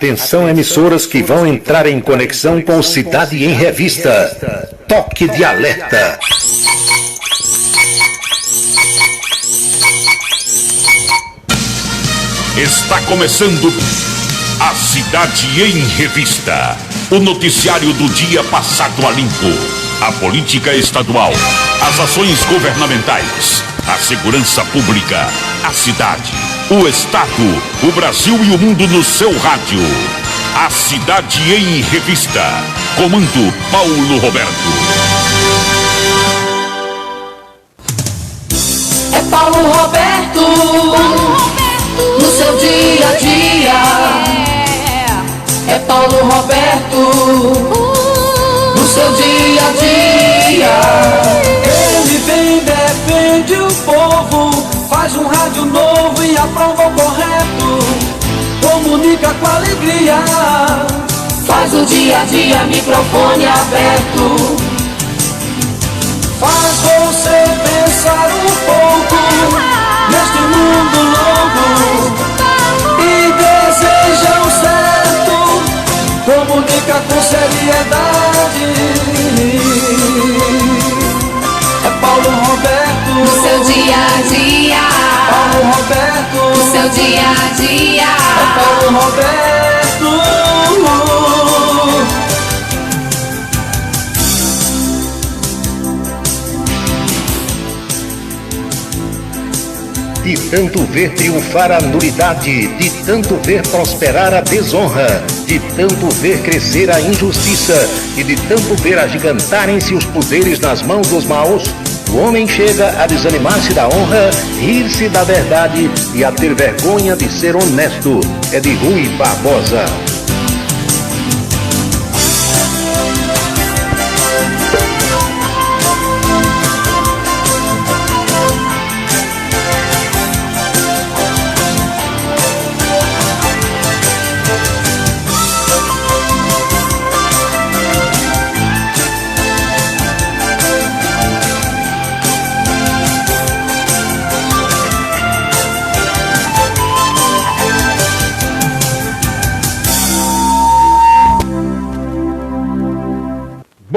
Atenção, emissoras que vão entrar em conexão com Cidade em Revista. Toque de alerta. Está começando a Cidade em Revista. O noticiário do dia passado a limpo. A política estadual, as ações governamentais, a segurança pública, a cidade, o estado, o Brasil e o mundo no seu rádio. A Cidade em Revista. Comando Paulo Roberto. É Paulo Roberto, no seu dia a dia. É Paulo Roberto, no seu dia a dia. Ele vem, defende o povo, faz um rádio novo e aprova o correto, comunica com alegria, Faz o dia a dia, microfone aberto. faz você pensar um pouco neste mundo louco e deseja o certo, comunica com seriedade. É Paulo Roberto, No seu dia a dia. Paulo Roberto, No seu dia a dia. é Paulo Roberto. De tanto ver triunfar a nulidade, de tanto ver prosperar a desonra, de tanto ver crescer a injustiça e de tanto ver agigantarem-se os poderes nas mãos dos maus, o homem chega a desanimar-se da honra, rir-se da verdade e a ter vergonha de ser honesto. É de Rui Barbosa.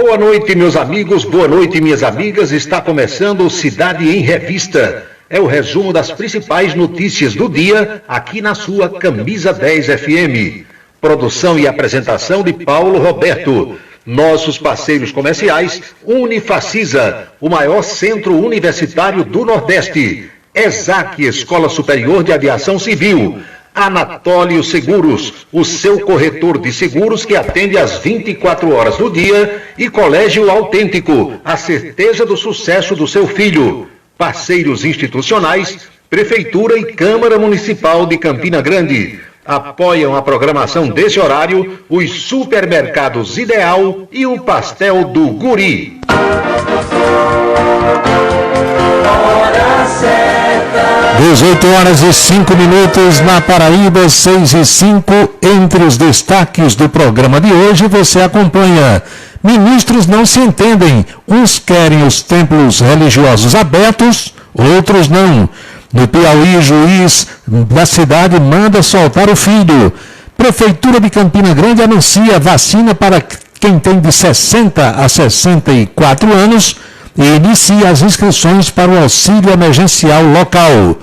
Boa noite, meus amigos, boa noite, minhas amigas. Está começando o Cidade em Revista. É o resumo das principais notícias do dia aqui na sua Camisa 10 FM. Produção e apresentação de Paulo Roberto. Nossos parceiros comerciais, Unifacisa, o maior centro universitário do Nordeste. ESAC, Escola Superior de Aviação Civil. Anatólio Seguros, o seu corretor de seguros que atende às 24 horas do dia, e Colégio Autêntico, a certeza do sucesso do seu filho. Parceiros institucionais, Prefeitura e Câmara Municipal de Campina Grande. Apoiam a programação desse horário os supermercados Ideal e o Pastel do Guri. 18h05 na Paraíba, 6h05. Entre os destaques do programa de hoje, você acompanha: ministros não se entendem, uns querem os templos religiosos abertos, outros não. No Piauí, juiz da cidade manda soltar o filho. Prefeitura de Campina Grande anuncia vacina para quem tem de 60 a 64 anos e inicia as inscrições para o auxílio emergencial local.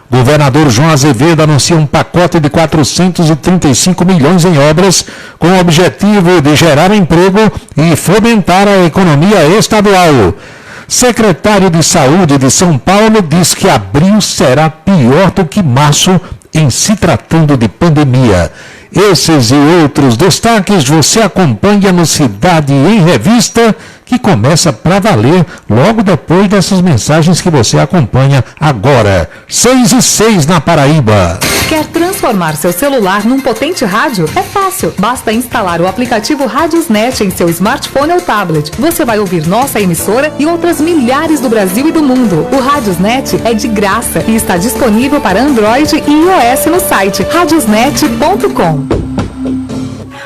Governador João Azevedo anuncia um pacote de 435 milhões em obras com o objetivo de gerar emprego e fomentar a economia estadual. Secretário de Saúde de São Paulo diz que abril será pior do que março em se tratando de pandemia. Esses e outros destaques você acompanha no Cidade em Revista, que começa para valer logo depois dessas mensagens que você acompanha agora. 6h06 na Paraíba. Quer transformar seu celular num potente rádio? É fácil. Basta instalar o aplicativo Radiosnet em seu smartphone ou tablet. Você vai ouvir nossa emissora e outras milhares do Brasil e do mundo. O Radiosnet é de graça e está disponível para Android e iOS no site radiosnet.com.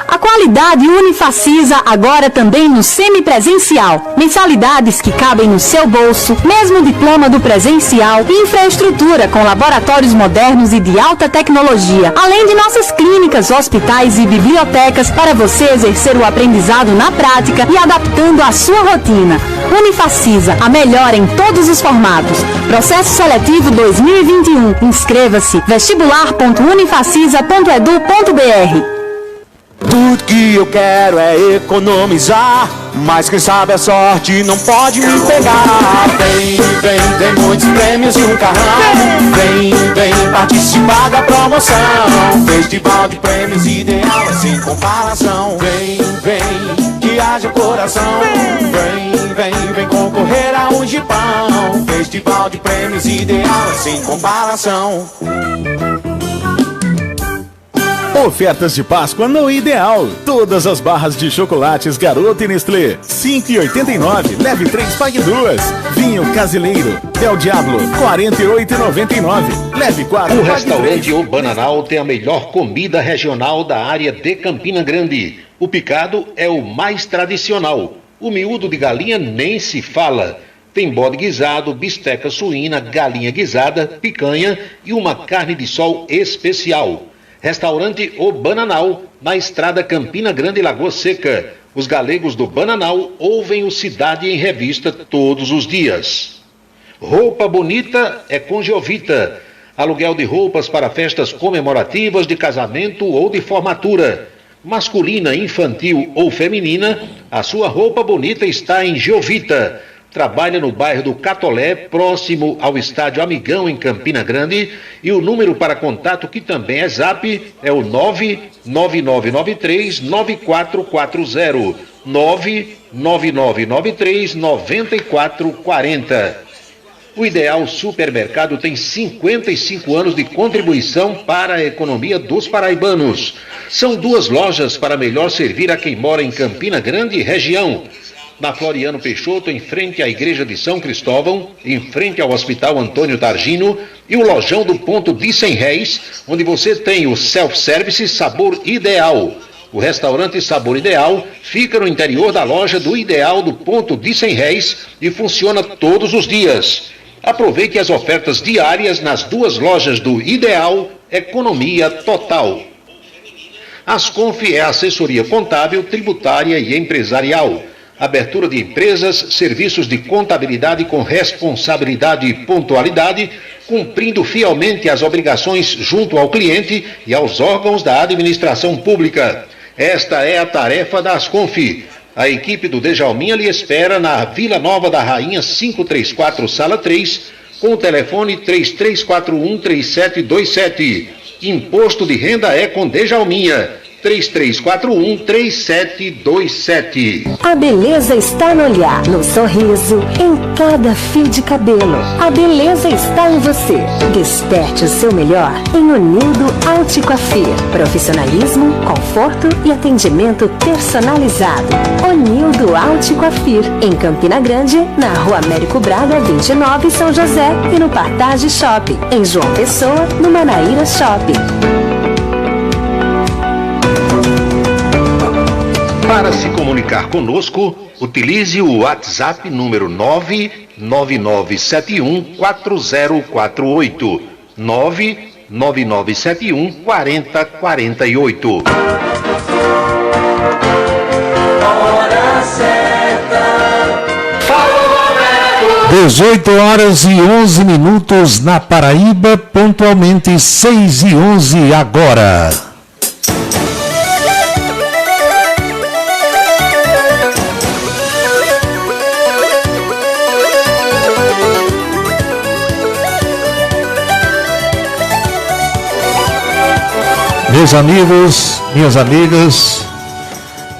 A qualidade Unifacisa agora também no semipresencial. Mensalidades que cabem no seu bolso, mesmo diploma do presencial e infraestrutura com laboratórios modernos e de alta tecnologia, além de nossas clínicas, hospitais e bibliotecas para você exercer o aprendizado na prática e adaptando à sua rotina. Unifacisa, a melhor em todos os formatos. Processo seletivo 2021. Inscreva-se vestibular.unifacisa.edu.br. Tudo que eu quero é economizar, mas quem sabe a sorte não pode me pegar. Vem, tem muitos prêmios e um carrão. Vem participar da promoção. Festival de prêmios ideal é sem comparação. Vem, que haja coração. Vem concorrer a um Jeepão. Festival de prêmios ideal é sem comparação. Ofertas de Páscoa no Ideal. Todas as barras de chocolates Garoto e Nestlé, 5,89. Leve 3, pague 2. Vinho Casileiro Del Diablo, 48,99. Leve 4, O pague restaurante 3. O Bananal tem a melhor comida regional da área de Campina Grande. O picado é o mais tradicional. O miúdo de galinha nem se fala. Tem bode guisado, bisteca suína, galinha guisada, picanha e uma carne de sol especial. Restaurante O Bananal, na estrada Campina Grande, Lagoa Seca. Os galegos do Bananal ouvem o Cidade em Revista todos os dias. Roupa bonita é com Giovita. Aluguel de roupas para festas comemorativas de casamento ou de formatura. Masculina, infantil ou feminina, a sua roupa bonita está em Giovita. Trabalha no bairro do Catolé, próximo ao estádio Amigão, em Campina Grande, e o número para contato, que também é Zap, é o 99993-9440, 99993-9440. O Ideal Supermercado tem 55 anos de contribuição para a economia dos paraibanos. São 2 lojas para melhor servir a quem mora em Campina Grande e região. Na Floriano Peixoto, em frente à Igreja de São Cristóvão, em frente ao Hospital Antônio Targino, e o lojão do Ponto de 100 Réis, onde você tem o self-service Sabor Ideal. O restaurante Sabor Ideal fica no interior da loja do Ideal do Ponto de 100 Réis e funciona todos os dias. Aproveite as ofertas diárias nas 2 lojas do Ideal, economia total. Asconf é assessoria contábil, tributária e empresarial. Abertura de empresas, serviços de contabilidade com responsabilidade e pontualidade, cumprindo fielmente as obrigações junto ao cliente e aos órgãos da administração pública. Esta é a tarefa da Asconf. A equipe do Dejalminha lhe espera na Vila Nova da Rainha 534, sala 3, com o telefone 3341-3727. Imposto de renda é com Dejalminha. 3341-3727. A beleza está no olhar, no sorriso, em cada fio de cabelo. A beleza está em você. Desperte o seu melhor em Unildo Alticoafir. Profissionalismo, conforto e atendimento personalizado. Unildo Alticoafir, em Campina Grande, na Rua Américo Braga, 29, São José, e no Partage Shopping, em João Pessoa, no Manaíra Shopping. Para se comunicar conosco, utilize o WhatsApp número 999714048, 999714048. Hora certa. 18h11 na Paraíba, pontualmente 6h11 agora. Meus amigos, minhas amigas,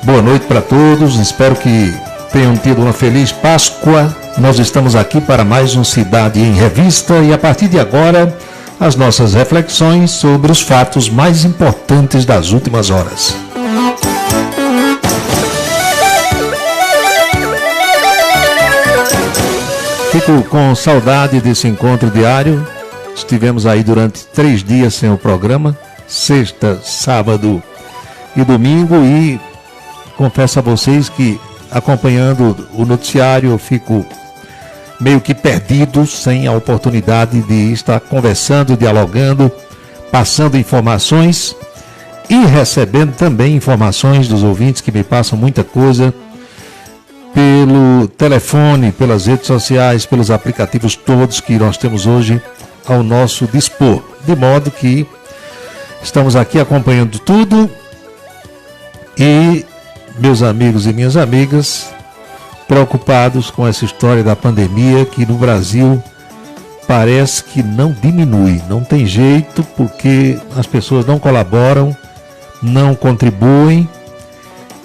boa noite para todos. Espero que tenham tido uma feliz Páscoa. Nós estamos aqui para mais um Cidade em Revista e a partir de agora as nossas reflexões sobre os fatos mais importantes das últimas horas. Fico com saudade desse encontro diário. Estivemos aí durante 3 dias sem o programa. Sexta, sábado e domingo, e confesso a vocês que acompanhando o noticiário eu fico meio que perdido, sem a oportunidade de estar conversando, dialogando, passando informações e recebendo também informações dos ouvintes que me passam muita coisa pelo telefone, pelas redes sociais, pelos aplicativos todos que nós temos hoje ao nosso dispor. De modo que estamos aqui acompanhando tudo e meus amigos e minhas amigas preocupados com essa história da pandemia que no Brasil parece que não diminui, não tem jeito, porque as pessoas não colaboram, não contribuem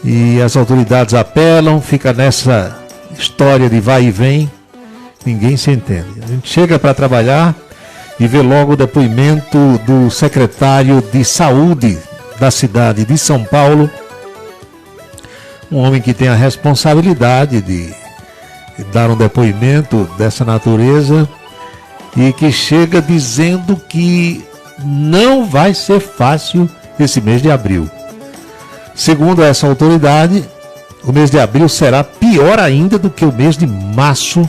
e as autoridades apelam, fica nessa história de vai e vem, ninguém se entende. A gente chega para trabalhar e vê logo o depoimento do secretário de Saúde da cidade de São Paulo, um homem que tem a responsabilidade de dar um depoimento dessa natureza e que chega dizendo que não vai ser fácil esse mês de abril. Segundo essa autoridade, o mês de abril será pior ainda do que o mês de março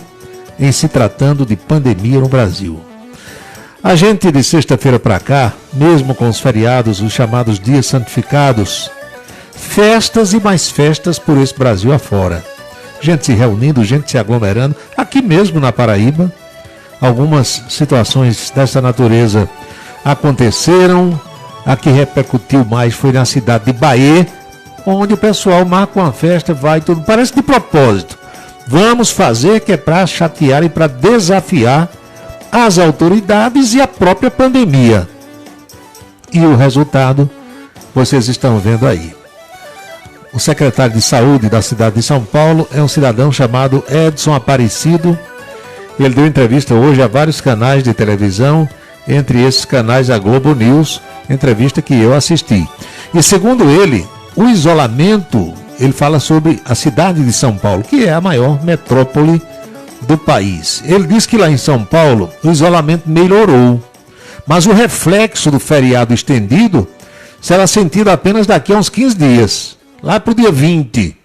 em se tratando de pandemia no Brasil. A gente de sexta-feira para cá, mesmo com os feriados, os chamados dias santificados, festas e mais festas por esse Brasil afora. Gente se reunindo, gente se aglomerando, aqui mesmo na Paraíba. Algumas situações dessa natureza aconteceram. A que repercutiu mais foi na cidade de Bahia, onde o pessoal marca uma festa, vai tudo, parece de propósito. Vamos fazer que é para chatear e para desafiar as autoridades e a própria pandemia. E o resultado vocês estão vendo aí. O secretário de Saúde da cidade de São Paulo é um cidadão chamado Edson Aparecido. Ele deu entrevista hoje a vários canais de televisão, entre esses canais a Globo News, entrevista que eu assisti. E segundo ele, o isolamento, ele fala sobre a cidade de São Paulo, que é a maior metrópole do país. Ele diz que lá em São Paulo o isolamento melhorou, mas o reflexo do feriado estendido será sentido apenas daqui a uns 15 dias, lá para o dia 20.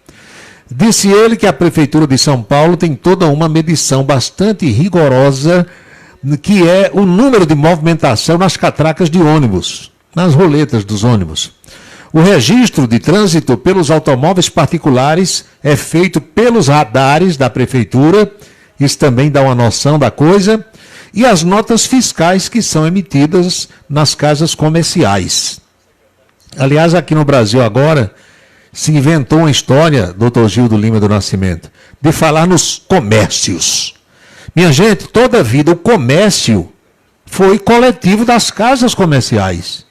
Disse ele que a Prefeitura de São Paulo tem toda uma medição bastante rigorosa, que é o número de movimentação nas catracas de ônibus, nas roletas dos ônibus. O registro de trânsito pelos automóveis particulares é feito pelos radares da Prefeitura, isso também dá uma noção da coisa, e as notas fiscais que são emitidas nas casas comerciais. Aliás, aqui no Brasil agora, se inventou uma história, Dr. Gildo Lima do Nascimento, de falar nos comércios. Minha gente, toda a vida o comércio foi coletivo das casas comerciais.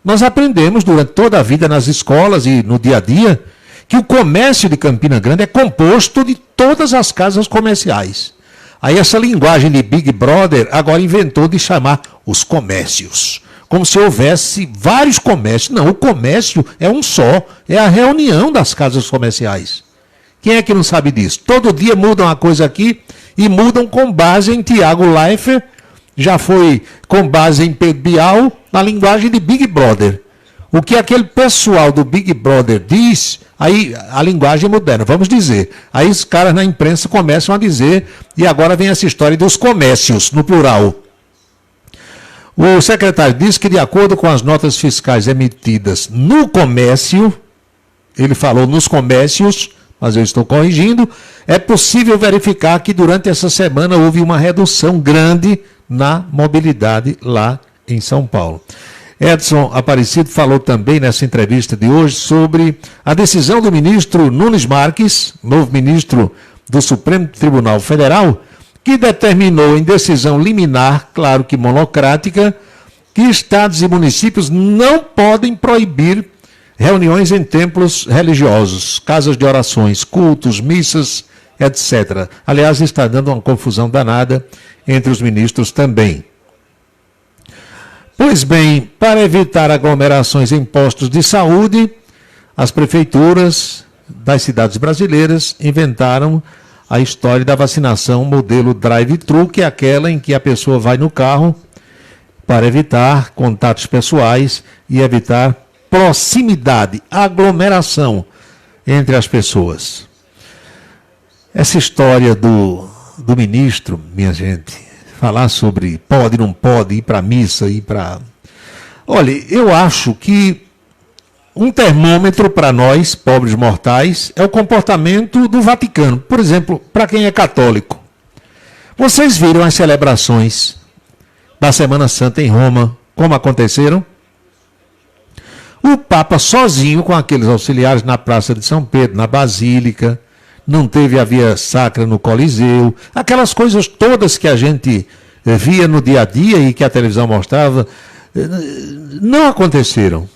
Nós aprendemos durante toda a vida nas escolas e no dia a dia que o comércio de Campina Grande é composto de todas as casas comerciais. Aí essa linguagem de Big Brother agora inventou de chamar os comércios, como se houvesse vários comércios. Não, o comércio é um só, é a reunião das casas comerciais. Quem é que não sabe disso? Todo dia mudam uma coisa aqui e mudam com base em Tiago Leifert, já foi com base em Pedro Bial, na linguagem de Big Brother. O que aquele pessoal do Big Brother diz, aí a linguagem é moderna, vamos dizer. Aí os caras na imprensa começam a dizer, e agora vem essa história dos comércios, no plural. O secretário disse que, de acordo com as notas fiscais emitidas no comércio, ele falou nos comércios, mas eu estou corrigindo, é possível verificar que durante essa semana houve uma redução grande na mobilidade lá em São Paulo. Edson Aparecido falou também nessa entrevista de hoje sobre a decisão do ministro Nunes Marques, novo ministro do Supremo Tribunal Federal, que determinou em decisão liminar, claro que monocrática, que estados e municípios não podem proibir reuniões em templos religiosos, casas de orações, cultos, missas, etc. Aliás, está dando uma confusão danada entre os ministros também. Pois bem, para evitar aglomerações em postos de saúde, as prefeituras das cidades brasileiras inventaram a história da vacinação modelo drive-thru, que é aquela em que a pessoa vai no carro para evitar contatos pessoais e evitar proximidade, aglomeração entre as pessoas. Essa história do ministro, minha gente, falar sobre pode, não pode, ir para a missa, ir para... Olha, eu acho que um termômetro para nós, pobres mortais, é o comportamento do Vaticano. Por exemplo, para quem é católico. Vocês viram as celebrações da Semana Santa em Roma, como aconteceram? O Papa sozinho, com aqueles auxiliares na Praça de São Pedro, na Basílica, não teve a via sacra no Coliseu, aquelas coisas todas que a gente via no dia a dia e que a televisão mostrava, não aconteceram.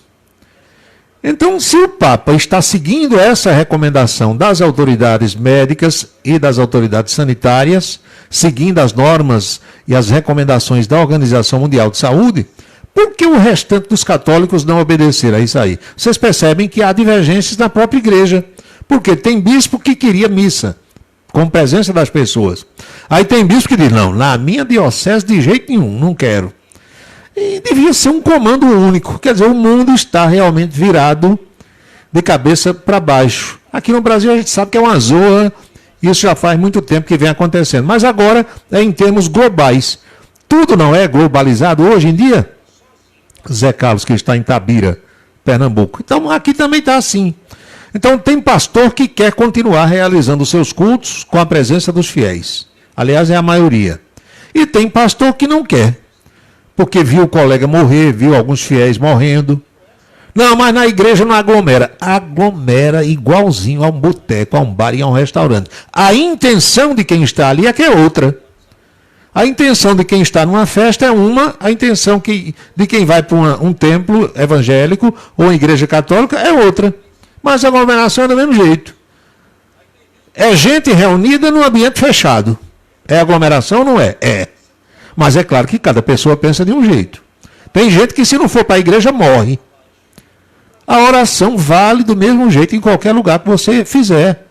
Então, se o Papa está seguindo essa recomendação das autoridades médicas e das autoridades sanitárias, seguindo as normas e as recomendações da Organização Mundial de Saúde, por que o restante dos católicos não obedeceram a isso aí? Vocês percebem que há divergências na própria igreja, porque tem bispo que queria missa, com presença das pessoas. Aí tem bispo que diz, não, na minha diocese de jeito nenhum, não quero. E devia ser um comando único. Quer dizer, o mundo está realmente virado de cabeça para baixo. Aqui no Brasil a gente sabe que é uma zorra, isso já faz muito tempo que vem acontecendo. Mas agora é em termos globais. Tudo não é globalizado hoje em dia? Zé Carlos, que está em Tabira, Pernambuco. Então aqui também está assim. Então tem pastor que quer continuar realizando os seus cultos com a presença dos fiéis. Aliás, é a maioria. E tem pastor que não quer. Porque viu o colega morrer, viu alguns fiéis morrendo. Não, mas na igreja não aglomera. Aglomera igualzinho a um boteco, a um bar e a um restaurante. A intenção de quem está ali é que é outra. A intenção de quem está numa festa é uma, a intenção de quem vai para um templo evangélico ou uma igreja católica é outra. Mas a aglomeração é do mesmo jeito. É gente reunida num ambiente fechado. É aglomeração ou não é? É. Mas é claro que cada pessoa pensa de um jeito. Tem gente que se não for para a igreja morre. A oração vale do mesmo jeito em qualquer lugar que você fizer.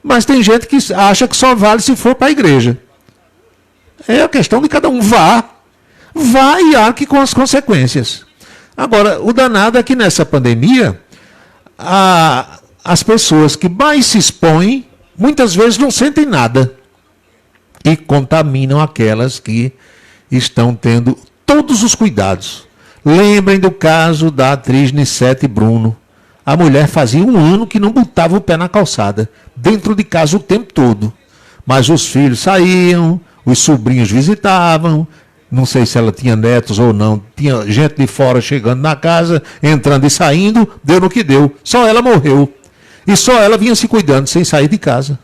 Mas tem gente que acha que só vale se for para a igreja. É a questão de cada um. Vá e arque com as consequências. Agora, o danado é que nessa pandemia, as pessoas que mais se expõem, muitas vezes não sentem nada. E contaminam aquelas que estão tendo todos os cuidados. Lembrem do caso da atriz Nissete Bruno. A mulher fazia 1 ano que não botava o pé na calçada, dentro de casa o tempo todo. Mas os filhos saíam, os sobrinhos visitavam, não sei se ela tinha netos ou não, tinha gente de fora chegando na casa, entrando e saindo, deu no que deu. Só ela morreu. E só ela vinha se cuidando, sem sair de casa.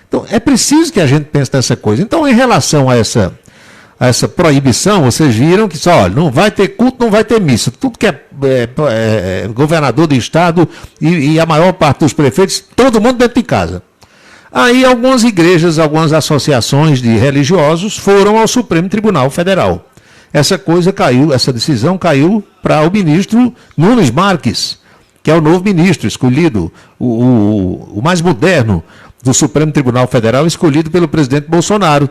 Então, é preciso que a gente pense nessa coisa. Então, em relação a essa proibição, vocês viram que só, olha, não vai ter culto, não vai ter missa. Tudo que é governador do estado e a maior parte dos prefeitos, todo mundo dentro de casa. Aí algumas igrejas, algumas associações de religiosos foram ao Supremo Tribunal Federal. Essa decisão caiu para o ministro Nunes Marques, que é o novo ministro escolhido, o mais moderno do Supremo Tribunal Federal, escolhido pelo presidente Bolsonaro.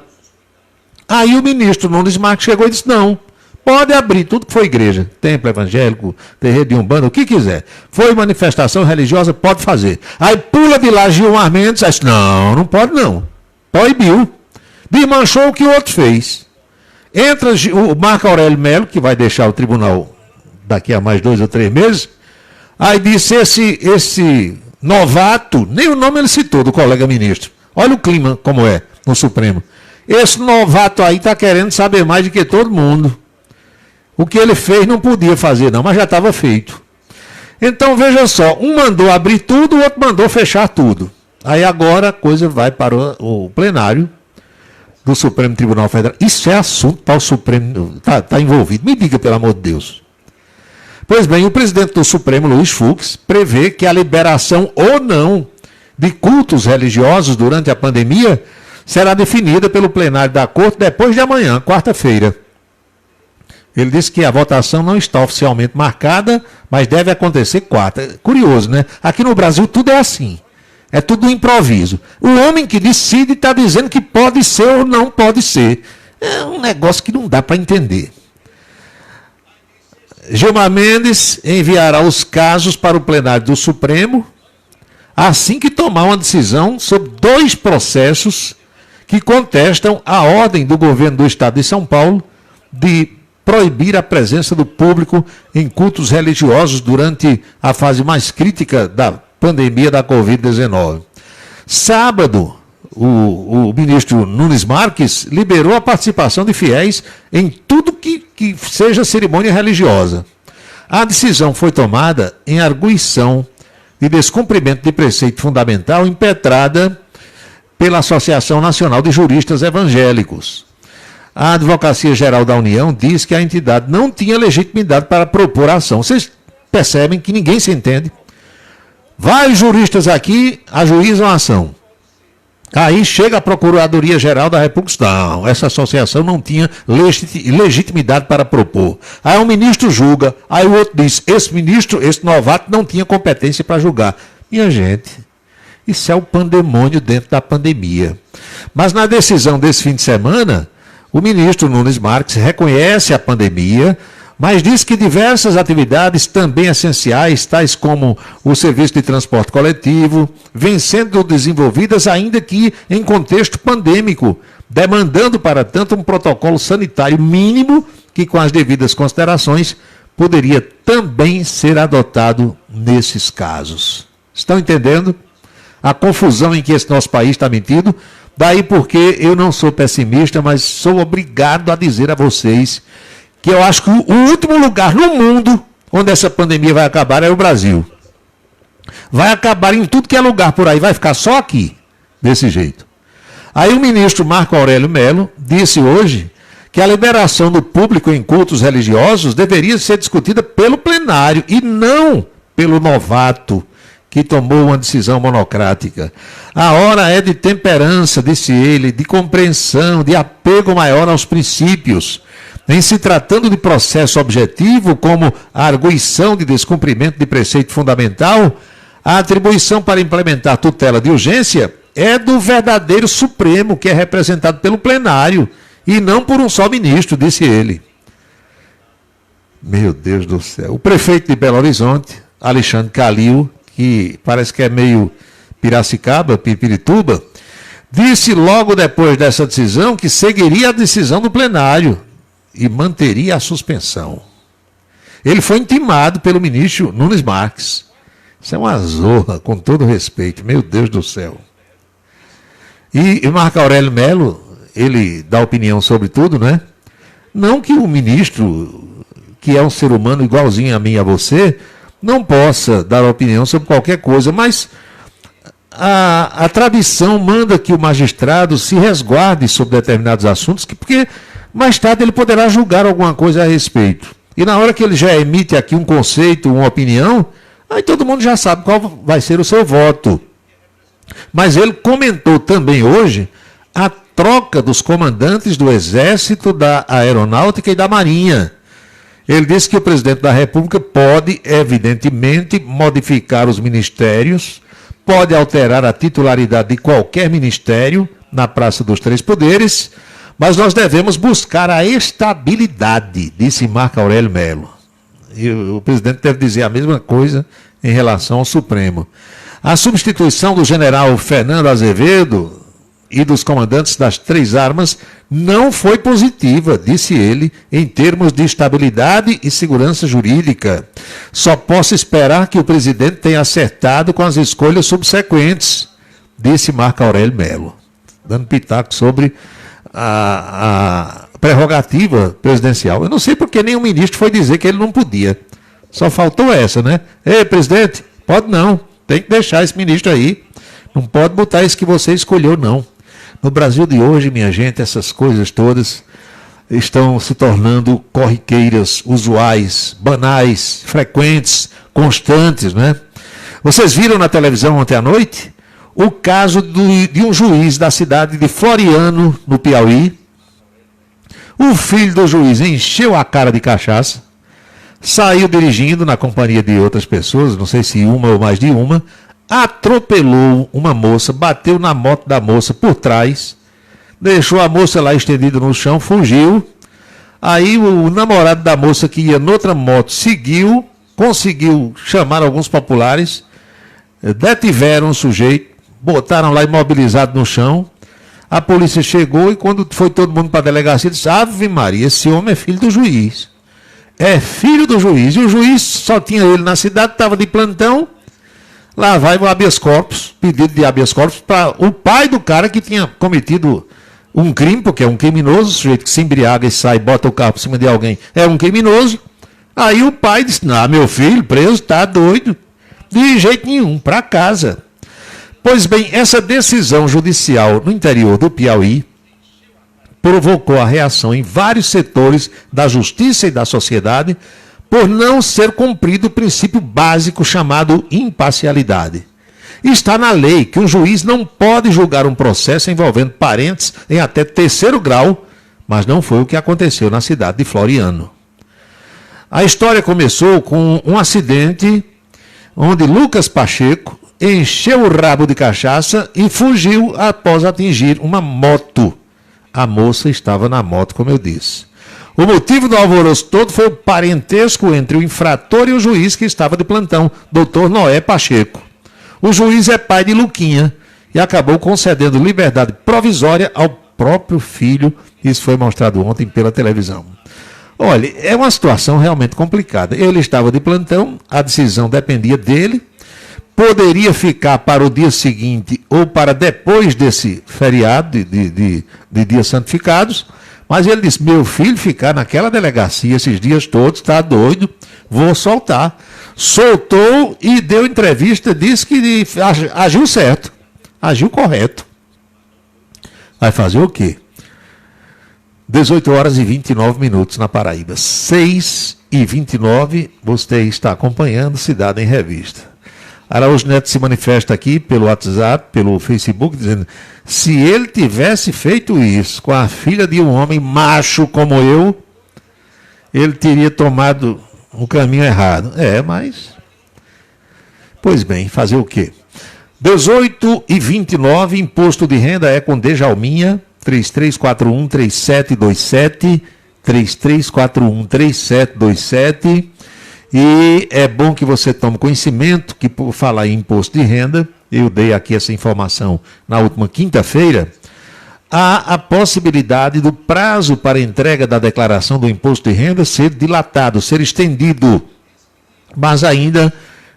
Aí o ministro Nunes Marques chegou e disse, não, pode abrir tudo que for igreja, templo evangélico, terreiro de umbanda, o que quiser. Foi manifestação religiosa, pode fazer. Aí pula de lá Gilmar Mendes, disse, não pode não. Proibiu. Desmanchou o que o outro fez. Entra o Marco Aurélio Melo, que vai deixar o tribunal daqui a mais 2 ou 3 meses, aí disse esse novato, nem o nome ele citou do colega ministro. Olha o clima como é no Supremo. Esse novato aí está querendo saber mais do que todo mundo. O que ele fez não podia fazer não, mas já estava feito. Então veja só, um mandou abrir tudo, o outro mandou fechar tudo. Aí agora a coisa vai para o plenário do Supremo Tribunal Federal. Isso é assunto para o Supremo, está envolvido. Me diga, pelo amor de Deus. Pois bem, o presidente do Supremo, Luiz Fux, prevê que a liberação ou não de cultos religiosos durante a pandemia será definida pelo plenário da Corte depois de amanhã, quarta-feira. Ele disse que a votação não está oficialmente marcada, mas deve acontecer quarta. Curioso, né? Aqui no Brasil tudo é assim. É tudo improviso. O homem que decide está dizendo que pode ser ou não pode ser. É um negócio que não dá para entender. Gilmar Mendes enviará os casos para o plenário do Supremo assim que tomar uma decisão sobre 2 processos que contestam a ordem do governo do estado de São Paulo de proibir a presença do público em cultos religiosos durante a fase mais crítica da pandemia da Covid-19. Sábado, o ministro Nunes Marques liberou a participação de fiéis em tudo que seja cerimônia religiosa. A decisão foi tomada em arguição de descumprimento de preceito fundamental impetrada pela Associação Nacional de Juristas Evangélicos. A Advocacia Geral da União diz que a entidade não tinha legitimidade para propor a ação. Vocês percebem que ninguém se entende? Vários juristas aqui ajuizam a ação. Aí chega a Procuradoria-Geral da República. Não, essa associação não tinha legitimidade para propor. Aí um ministro julga, aí o outro diz, esse novato não tinha competência para julgar. Minha gente, isso é o pandemônio dentro da pandemia. Mas na decisão desse fim de semana, o ministro Nunes Marques reconhece a pandemia, mas diz que diversas atividades também essenciais, tais como o serviço de transporte coletivo, vêm sendo desenvolvidas ainda que em contexto pandêmico, demandando, para tanto, um protocolo sanitário mínimo que, com as devidas considerações, poderia também ser adotado nesses casos. Estão entendendo a confusão em que esse nosso país está metido? Daí porque eu não sou pessimista, mas sou obrigado a dizer a vocês que eu acho que o último lugar no mundo onde essa pandemia vai acabar é o Brasil. Vai acabar em tudo que é lugar por aí, vai ficar só aqui, desse jeito. Aí o ministro Marco Aurélio Mello disse hoje que a liberação do público em cultos religiosos deveria ser discutida pelo plenário e não pelo novato que tomou uma decisão monocrática. A hora é de temperança, disse ele, de compreensão, de apego maior aos princípios. Em se tratando de processo objetivo, como a arguição de descumprimento de preceito fundamental, a atribuição para implementar tutela de urgência é do verdadeiro Supremo, que é representado pelo plenário, e não por um só ministro, disse ele. Meu Deus do céu. O prefeito de Belo Horizonte, Alexandre Calil, que parece que é meio Piracicaba, Pirituba, disse logo depois dessa decisão que seguiria a decisão do plenário e manteria a suspensão. Ele foi intimado pelo ministro Nunes Marques. Isso é uma zorra, com todo respeito. Meu Deus do céu. E Marco Aurélio Mello, ele dá opinião sobre tudo, né? Não que o ministro, que é um ser humano igualzinho a mim e a você, não possa dar opinião sobre qualquer coisa, mas a tradição manda que o magistrado se resguarde sobre determinados assuntos, porque mais tarde ele poderá julgar alguma coisa a respeito. E na hora que ele já emite aqui um conceito, uma opinião, aí todo mundo já sabe qual vai ser o seu voto. Mas ele comentou também hoje a troca dos comandantes do Exército, da Aeronáutica e da Marinha. Ele disse que o presidente da República pode, evidentemente, modificar os ministérios, pode alterar a titularidade de qualquer ministério na Praça dos Três Poderes, mas nós devemos buscar a estabilidade, disse Marco Aurélio Mello. E o presidente deve dizer a mesma coisa em relação ao Supremo. A substituição do general Fernando Azevedo e dos comandantes das 3 armas não foi positiva, disse ele, em termos de estabilidade e segurança jurídica. Só posso esperar que o presidente tenha acertado com as escolhas subsequentes, disse Marco Aurélio Mello, dando pitaco sobre a prerrogativa presidencial. Eu não sei porque nenhum ministro foi dizer que ele não podia. Só faltou essa, né? Ei, presidente, pode não. Tem que deixar esse ministro aí. Não pode botar esse que você escolheu, não. No Brasil de hoje, minha gente, essas coisas todas estão se tornando corriqueiras, usuais, banais, frequentes, constantes, né? Vocês viram na televisão ontem à noite o caso de um juiz da cidade de Floriano, no Piauí. O filho do juiz encheu a cara de cachaça, saiu dirigindo na companhia de outras pessoas, não sei se uma ou mais de uma, atropelou uma moça, bateu na moto da moça por trás, deixou a moça lá estendida no chão, fugiu. Aí o namorado da moça que ia noutra moto conseguiu chamar alguns populares, detiveram o sujeito, botaram lá imobilizado no chão. A polícia chegou e quando foi todo mundo para a delegacia, disse: Ave Maria, esse homem é filho do juiz. É filho do juiz. E o juiz só tinha ele na cidade, estava de plantão. Lá vai o habeas corpus, pedido de habeas corpus para o pai do cara que tinha cometido um crime, porque é um criminoso, o sujeito que se embriaga e sai, bota o carro por cima de alguém, é um criminoso. Aí o pai disse: não, meu filho preso, tá doido. De jeito nenhum, para casa. Pois bem, essa decisão judicial no interior do Piauí provocou a reação em vários setores da justiça e da sociedade por não ser cumprido o princípio básico chamado imparcialidade. Está na lei que o juiz não pode julgar um processo envolvendo parentes em até 3º grau, mas não foi o que aconteceu na cidade de Floriano. A história começou com um acidente onde Lucas Pacheco encheu o rabo de cachaça e fugiu após atingir uma moto. A moça estava na moto, como eu disse. O motivo do alvoroço todo foi o parentesco entre o infrator e o juiz que estava de plantão, Dr. Noé Pacheco. O juiz é pai de Luquinha e acabou concedendo liberdade provisória ao próprio filho. Isso foi mostrado ontem pela televisão. Olha, é uma situação realmente complicada. Ele estava de plantão, a decisão dependia dele. Poderia ficar para o dia seguinte ou para depois desse feriado de dias santificados. Mas ele disse: meu filho ficar naquela delegacia esses dias todos, está doido, vou soltar. Soltou e deu entrevista, disse que agiu certo, agiu correto. Vai fazer o quê? 18h29 na Paraíba. 6h29, você está acompanhando Cidade em Revista. Araújo Neto se manifesta aqui pelo WhatsApp, pelo Facebook, dizendo: se ele tivesse feito isso com a filha de um homem macho como eu, ele teria tomado o caminho errado. Mas... pois bem, fazer o quê? 18h29, imposto de renda é com Djalminha, 3341-3727, 3341-3727. E é bom que você tome conhecimento que, por falar em imposto de renda, eu dei aqui essa informação na última quinta-feira, há a possibilidade do prazo para entrega da declaração do imposto de renda ser dilatado, ser estendido. Mas ainda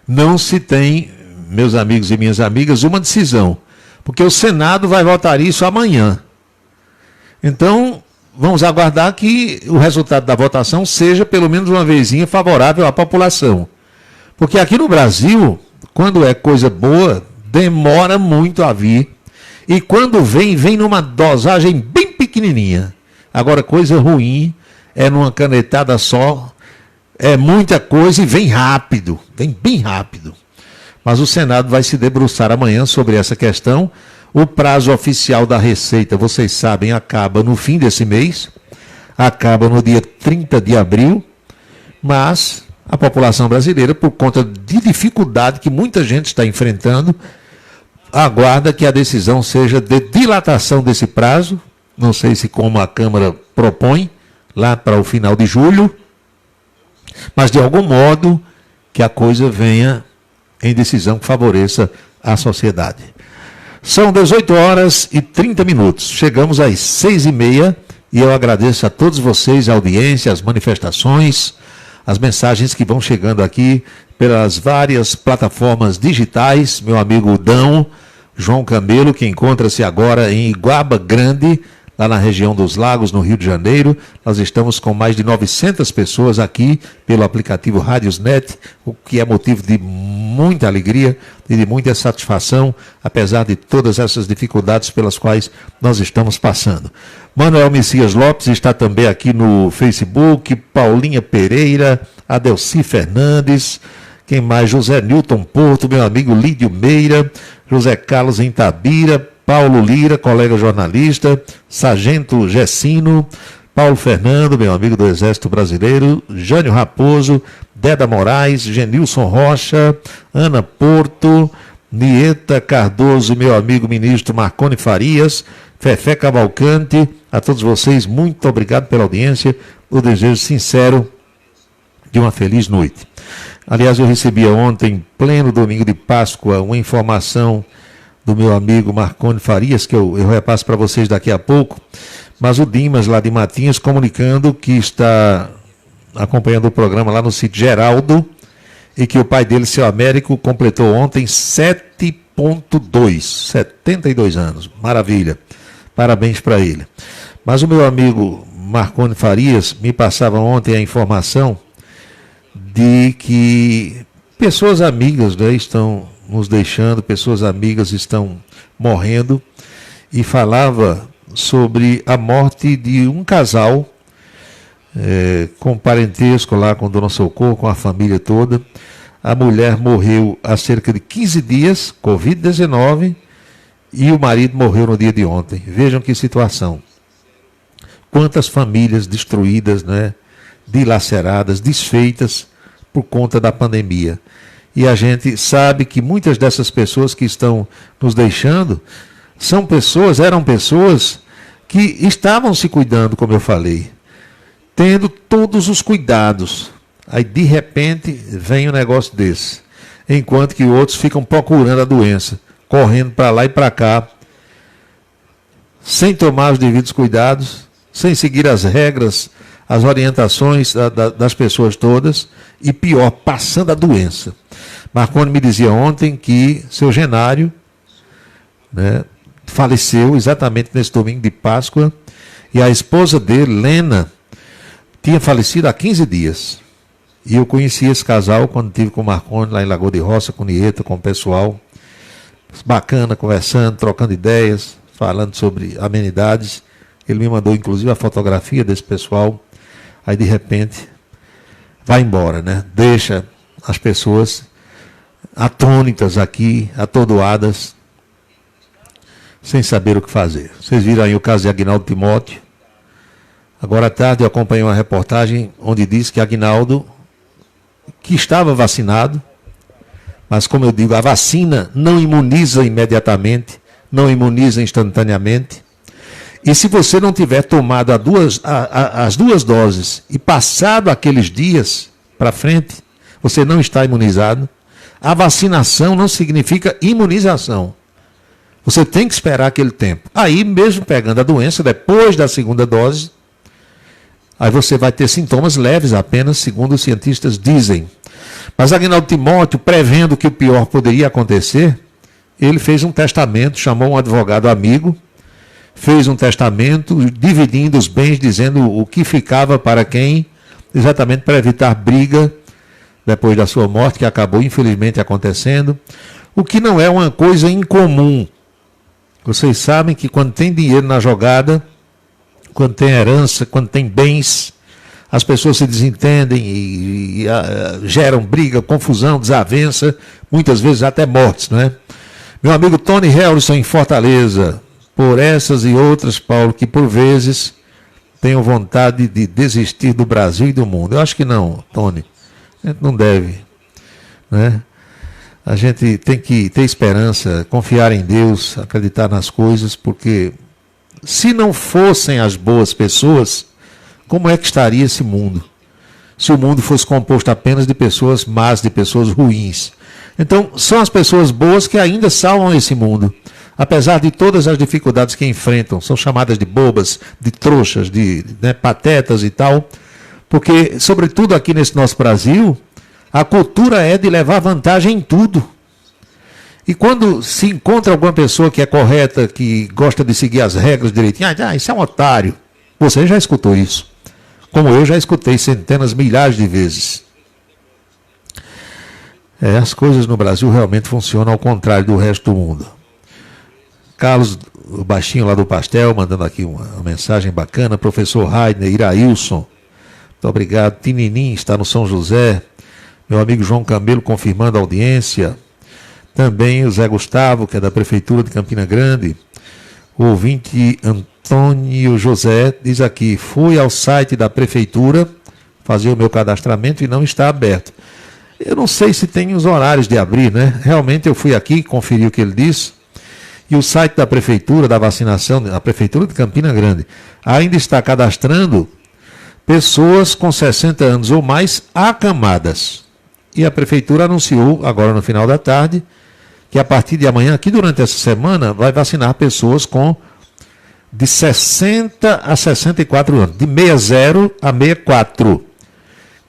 não se tem, meus amigos e minhas amigas, uma decisão, porque o Senado vai votar isso amanhã. Então, vamos aguardar que o resultado da votação seja, pelo menos uma vezinha, favorável à população. Porque aqui no Brasil, quando é coisa boa, demora muito a vir. E quando vem numa dosagem bem pequenininha. Agora, coisa ruim é numa canetada só, é muita coisa e vem rápido, vem bem rápido. Mas o Senado vai se debruçar amanhã sobre essa questão. O prazo oficial da Receita, vocês sabem, acaba no fim desse mês, acaba no dia 30 de abril, mas a população brasileira, por conta de dificuldade que muita gente está enfrentando, aguarda que a decisão seja de dilatação desse prazo, não sei se como a Câmara propõe, lá para o final de julho, mas de algum modo que a coisa venha em decisão que favoreça a sociedade. São 18h30. Chegamos às 6h30 e eu agradeço a todos vocês, a audiência, as manifestações, as mensagens que vão chegando aqui pelas várias plataformas digitais. Meu amigo Dão, João Camelo, que encontra-se agora em Iguaba Grande, lá na região dos Lagos, no Rio de Janeiro. Nós estamos com mais de 900 pessoas aqui pelo aplicativo Radiosnet, o que é motivo de muita alegria e de muita satisfação, apesar de todas essas dificuldades pelas quais nós estamos passando. Manuel Messias Lopes está também aqui no Facebook, Paulinha Pereira, Adelci Fernandes, quem mais? José Newton Porto, meu amigo Lídio Meira, José Carlos Entabira, Paulo Lira, colega jornalista, Sargento Gessino, Paulo Fernando, meu amigo do Exército Brasileiro, Jânio Raposo, Deda Moraes, Genilson Rocha, Ana Porto, Nieta Cardoso, meu amigo ministro Marconi Farias, Fefé Cavalcante, a todos vocês, muito obrigado pela audiência, o desejo sincero de uma feliz noite. Aliás, eu recebi ontem, pleno domingo de Páscoa, uma informação do meu amigo Marconi Farias, que eu repasso para vocês daqui a pouco, mas o Dimas, lá de Matinhos, comunicando que está acompanhando o programa lá no sítio Geraldo, e que o pai dele, seu Américo, completou ontem 7.2, 72 anos. Maravilha. Parabéns para ele. Mas o meu amigo Marconi Farias me passava ontem a informação de que pessoas amigas, né, estão nos deixando, pessoas amigas estão morrendo, e falava sobre a morte de um casal com parentesco lá com Dona Socorro, com a família toda. A mulher morreu há cerca de 15 dias, Covid-19, e o marido morreu no dia de ontem. Vejam que situação. Quantas famílias destruídas, né? Dilaceradas, desfeitas por conta da pandemia. E a gente sabe que muitas dessas pessoas que estão nos deixando eram pessoas que estavam se cuidando, como eu falei, tendo todos os cuidados. Aí, de repente, vem um negócio desse. Enquanto que outros ficam procurando a doença, correndo para lá e para cá, sem tomar os devidos cuidados, sem seguir as regras, as orientações das pessoas todas, e pior, passando a doença. Marconi me dizia ontem que seu Genário, né, faleceu exatamente nesse domingo de Páscoa, e a esposa dele, Lena, tinha falecido há 15 dias. E eu conheci esse casal quando estive com o Marconi lá em Lagoa de Roça, com Nieta, com o pessoal. Bacana, conversando, trocando ideias, falando sobre amenidades. Ele me mandou, inclusive, a fotografia desse pessoal. Aí, de repente, vai embora, né? Deixa as pessoas atônitas aqui, atordoadas, sem saber o que fazer. Vocês viram aí o caso de Aguinaldo Timóteo. Agora à tarde eu acompanhei uma reportagem onde diz que Aguinaldo, que estava vacinado, mas como eu digo, a vacina não imuniza imediatamente, não imuniza instantaneamente. E se você não tiver tomado as duas doses e passado aqueles dias para frente, você não está imunizado. A vacinação não significa imunização. Você tem que esperar aquele tempo. Aí, mesmo pegando a doença, depois da segunda dose, aí você vai ter sintomas leves apenas, segundo os cientistas dizem. Mas Aguinaldo Timóteo, prevendo que o pior poderia acontecer, ele fez um testamento, chamou um advogado amigo, fez um testamento dividindo os bens, dizendo o que ficava para quem, exatamente para evitar briga depois da sua morte, que acabou infelizmente acontecendo, o que não é uma coisa incomum. Vocês sabem que quando tem dinheiro na jogada, quando tem herança, quando tem bens, as pessoas se desentendem e geram briga, confusão, desavença, muitas vezes até mortes, não é? Meu amigo Tony Helson em Fortaleza, por essas e outras, Paulo, que por vezes tenham vontade de desistir do Brasil e do mundo. Eu acho que não, Tony. A gente não deve, né? A gente tem que ter esperança, confiar em Deus, acreditar nas coisas, porque se não fossem as boas pessoas, como é que estaria esse mundo? Se o mundo fosse composto apenas de pessoas más, de pessoas ruins. Então, são as pessoas boas que ainda salvam esse mundo. Apesar de todas as dificuldades que enfrentam, são chamadas de bobas, de trouxas, de patetas e tal. Porque, sobretudo aqui nesse nosso Brasil, a cultura é de levar vantagem em tudo. E quando se encontra alguma pessoa que é correta, que gosta de seguir as regras direitinho, isso é um otário. Você já escutou isso. Como eu já escutei centenas, milhares de vezes. As coisas no Brasil realmente funcionam ao contrário do resto do mundo. Carlos, o baixinho lá do Pastel, mandando aqui uma mensagem bacana. Professor Raidner, Irailson, muito obrigado. Tininim está no São José. Meu amigo João Camelo confirmando a audiência. Também o Zé Gustavo, que é da Prefeitura de Campina Grande. O ouvinte Antônio José diz aqui: fui ao site da Prefeitura fazer o meu cadastramento e não está aberto. Eu não sei se tem os horários de abrir, né? Realmente eu fui aqui, conferi o que ele disse, E o site da Prefeitura, da vacinação, a Prefeitura de Campina Grande, ainda está cadastrando pessoas com 60 anos ou mais acamadas. E a Prefeitura anunciou, agora no final da tarde, que a partir de amanhã, aqui durante essa semana, vai vacinar pessoas com de 60 a 64 anos, de 60 a 64.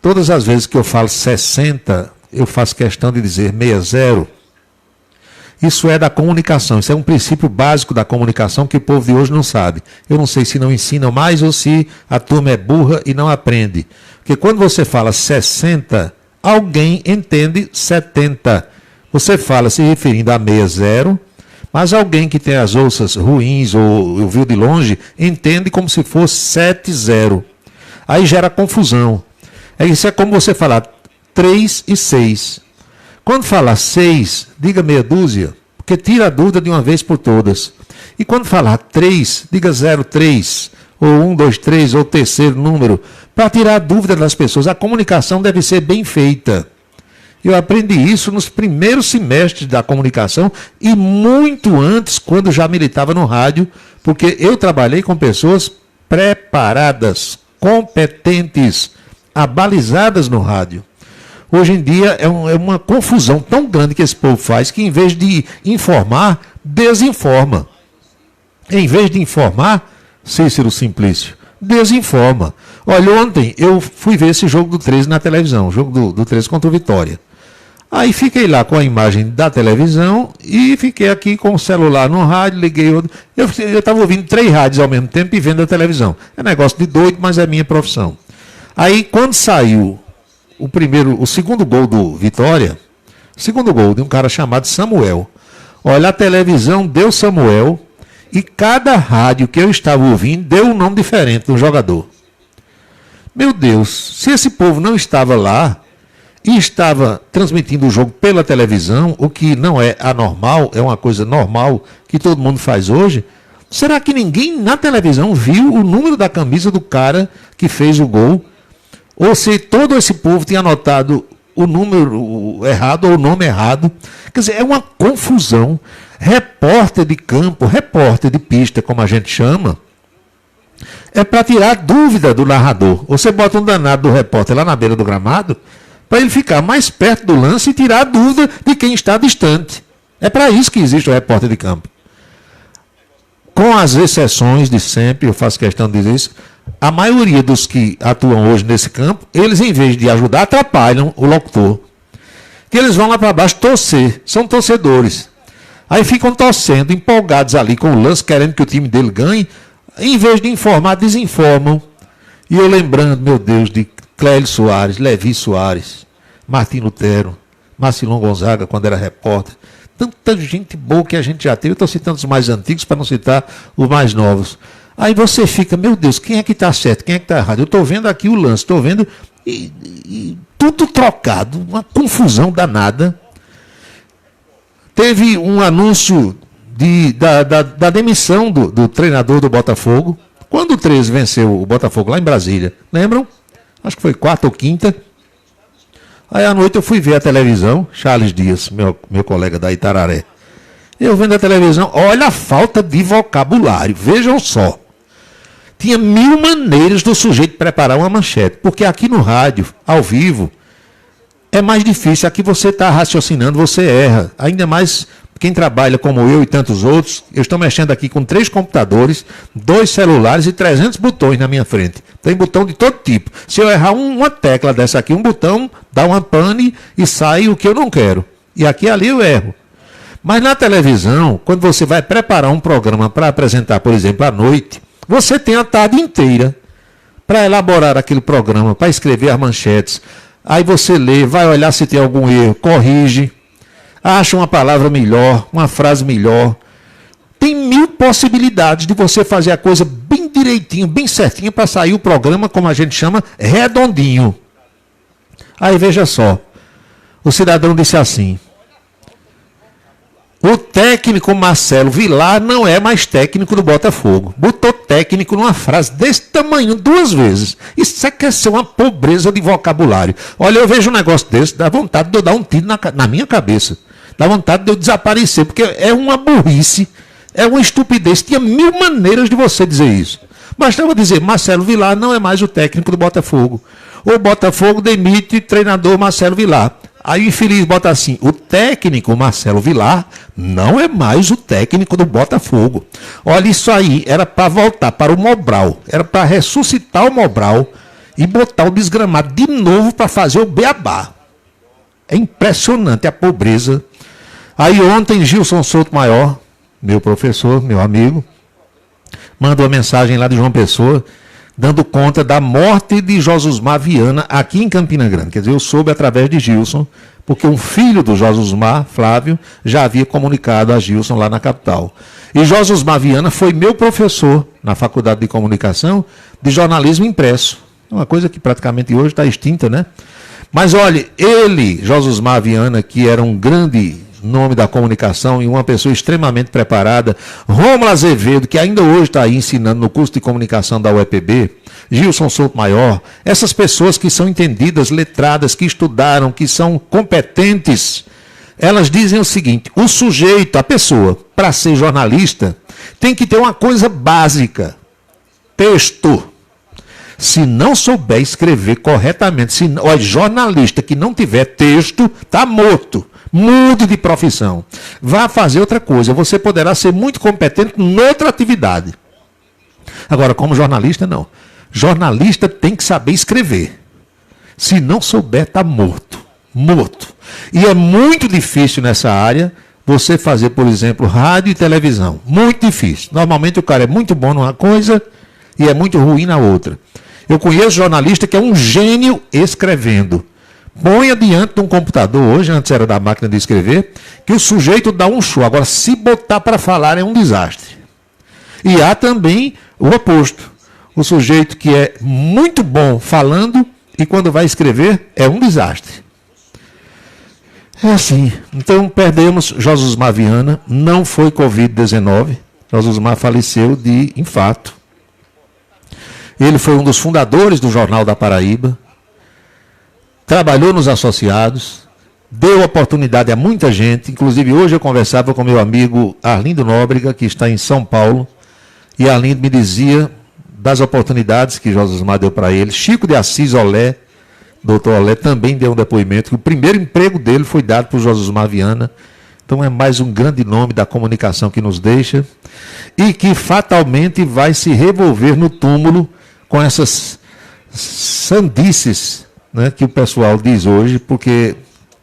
Todas as vezes que eu falo 60, eu faço questão de dizer 60. Isso é da comunicação, isso é um princípio básico da comunicação que o povo de hoje não sabe. Eu não sei se não ensinam mais ou se a turma é burra e não aprende. Porque quando você fala 60, alguém entende 70. Você fala se referindo a 60, mas alguém que tem as ouças ruins ou ouviu de longe, entende como se fosse 70. Aí gera confusão. Isso é como você falar 3 e 6. Quando falar 6, diga meia dúzia, porque tira a dúvida de uma vez por todas. E quando falar 3, diga 03, ou 1, 2, 3, ou terceiro número, para tirar a dúvida das pessoas. A comunicação deve ser bem feita. Eu aprendi isso nos primeiros semestres da comunicação e muito antes, quando já militava no rádio, porque eu trabalhei com pessoas preparadas, competentes, abalizadas no rádio. Hoje em dia é uma confusão tão grande que esse povo faz que, em vez de informar, desinforma. Em vez de informar, Cícero Simplício, desinforma. Olha, ontem eu fui ver esse jogo do 13 na televisão, o jogo do 13 contra o Vitória. Aí fiquei lá com a imagem da televisão e fiquei aqui com o celular no rádio, liguei outro. Eu estava ouvindo 3 rádios ao mesmo tempo e vendo a televisão. É negócio de doido, mas é minha profissão. Aí quando saiu o segundo gol do Vitória, segundo gol de um cara chamado Samuel. Olha, a televisão deu Samuel e cada rádio que eu estava ouvindo deu um nome diferente do jogador. Meu Deus, se esse povo não estava lá e estava transmitindo o jogo pela televisão, o que não é anormal, é uma coisa normal que todo mundo faz hoje, será que ninguém na televisão viu o número da camisa do cara que fez o gol? Ou se todo esse povo tinha anotado o número errado ou o nome errado? Quer dizer, é uma confusão. Repórter de campo, repórter de pista, como a gente chama, é para tirar dúvida do narrador. Você bota um danado do repórter lá na beira do gramado para ele ficar mais perto do lance e tirar a dúvida de quem está distante. É para isso que existe o repórter de campo. Com as exceções de sempre, eu faço questão de dizer isso, a maioria dos que atuam hoje nesse campo, eles em vez de ajudar, atrapalham o locutor. Que eles vão lá para baixo torcer, são torcedores. Aí ficam torcendo, empolgados ali com o lance, querendo que o time dele ganhe, em vez de informar, desinformam. E eu lembrando, meu Deus, de Clélio Soares, Levi Soares, Martim Lutero, Marcilon Gonzaga, quando era repórter. Tanta gente boa que a gente já teve. Eu estou citando os mais antigos para não citar os mais novos. Aí você fica, meu Deus, quem é que está certo, quem é que está errado? Eu estou vendo aqui o lance, estou vendo e tudo trocado, uma confusão danada. Teve um anúncio da demissão do treinador do Botafogo, quando o 13 venceu o Botafogo lá em Brasília, lembram? Acho que foi quarta ou quinta. Aí à noite eu fui ver a televisão, Charles Dias, meu colega da Itararé. Eu vendo a televisão, olha a falta de vocabulário, vejam só. Tinha 1000 maneiras do sujeito preparar uma manchete, porque aqui no rádio, ao vivo, é mais difícil. Aqui você está raciocinando, você erra. Ainda mais quem trabalha como eu e tantos outros. Eu estou mexendo aqui com 3 computadores, 2 celulares e 300 botões na minha frente. Tem botão de todo tipo. Se eu errar uma tecla dessa aqui, um botão, dá uma pane e sai o que eu não quero. E aqui e ali eu erro. Mas na televisão, quando você vai preparar um programa para apresentar, por exemplo, à noite, você tem a tarde inteira para elaborar aquele programa, para escrever as manchetes. Aí você lê, vai olhar se tem algum erro, corrige, acha uma palavra melhor, uma frase melhor. Tem 1000 possibilidades de você fazer a coisa bem direitinho, bem certinho, para sair o programa, como a gente chama, redondinho. Aí veja só, o cidadão disse assim: o técnico Marcelo Vilar não é mais técnico do Botafogo. Botou técnico numa frase desse tamanho 2 vezes. Isso é que é ser uma pobreza de vocabulário. Olha, eu vejo um negócio desse, dá vontade de eu dar um tiro na minha cabeça. Dá vontade de eu desaparecer, porque é uma burrice. É uma estupidez. Tinha 1000 maneiras de você dizer isso. Bastava dizer, Marcelo Vilar não é mais o técnico do Botafogo. O Botafogo demite treinador Marcelo Vilar. Aí o infeliz bota assim, o técnico Marcelo Vilar não é mais o técnico do Botafogo. Olha, isso aí era para voltar para o Mobral, era para ressuscitar o Mobral e botar o desgramado de novo para fazer o beabá. É impressionante a pobreza. Aí ontem Gilson Souto Maior, meu professor, meu amigo, mandou uma mensagem lá de João Pessoa, dando conta da morte de Josusmar Viana aqui em Campina Grande. Quer dizer, eu soube através de Gilson, porque um filho do Josusmar, Flávio, já havia comunicado a Gilson lá na capital. E Josusmar Viana foi meu professor na Faculdade de Comunicação de Jornalismo Impresso. Uma coisa que praticamente hoje está extinta, né? Mas olha, ele, Josusmar Viana, que era um grande nome da comunicação e uma pessoa extremamente preparada, Rômulo Azevedo, que ainda hoje está aí ensinando no curso de comunicação da UEPB, Gilson Souto Maior, essas pessoas que são entendidas, letradas, que estudaram, que são competentes, elas dizem o seguinte, o sujeito, a pessoa, para ser jornalista, tem que ter uma coisa básica, texto. Se não souber escrever corretamente, jornalista que não tiver texto, está morto. Mude de profissão. Vá fazer outra coisa. Você poderá ser muito competente noutra atividade. Agora, como jornalista, não. Jornalista tem que saber escrever. Se não souber, está morto. Morto. E é muito difícil nessa área você fazer, por exemplo, rádio e televisão. Muito difícil. Normalmente o cara é muito bom numa coisa e é muito ruim na outra. Eu conheço jornalista que é um gênio escrevendo. Ponha diante de um computador, hoje, antes era da máquina de escrever, que o sujeito dá um show. Agora, se botar para falar, é um desastre. E há também o oposto. O sujeito que é muito bom falando e quando vai escrever, é um desastre. É assim. Então, perdemos Josusmar Viana, não foi Covid-19. Josusmar faleceu de infarto. Ele foi um dos fundadores do Jornal da Paraíba. Trabalhou nos associados, deu oportunidade a muita gente, inclusive hoje eu conversava com meu amigo Arlindo Nóbrega, que está em São Paulo, e Arlindo me dizia das oportunidades que Josusmar deu para ele. Chico de Assis Olé, doutor Olé, também deu um depoimento, que o primeiro emprego dele foi dado por Josusmar Viana. Então é mais um grande nome da comunicação que nos deixa, e que fatalmente vai se revolver no túmulo com essas sandices, né, que o pessoal diz hoje, porque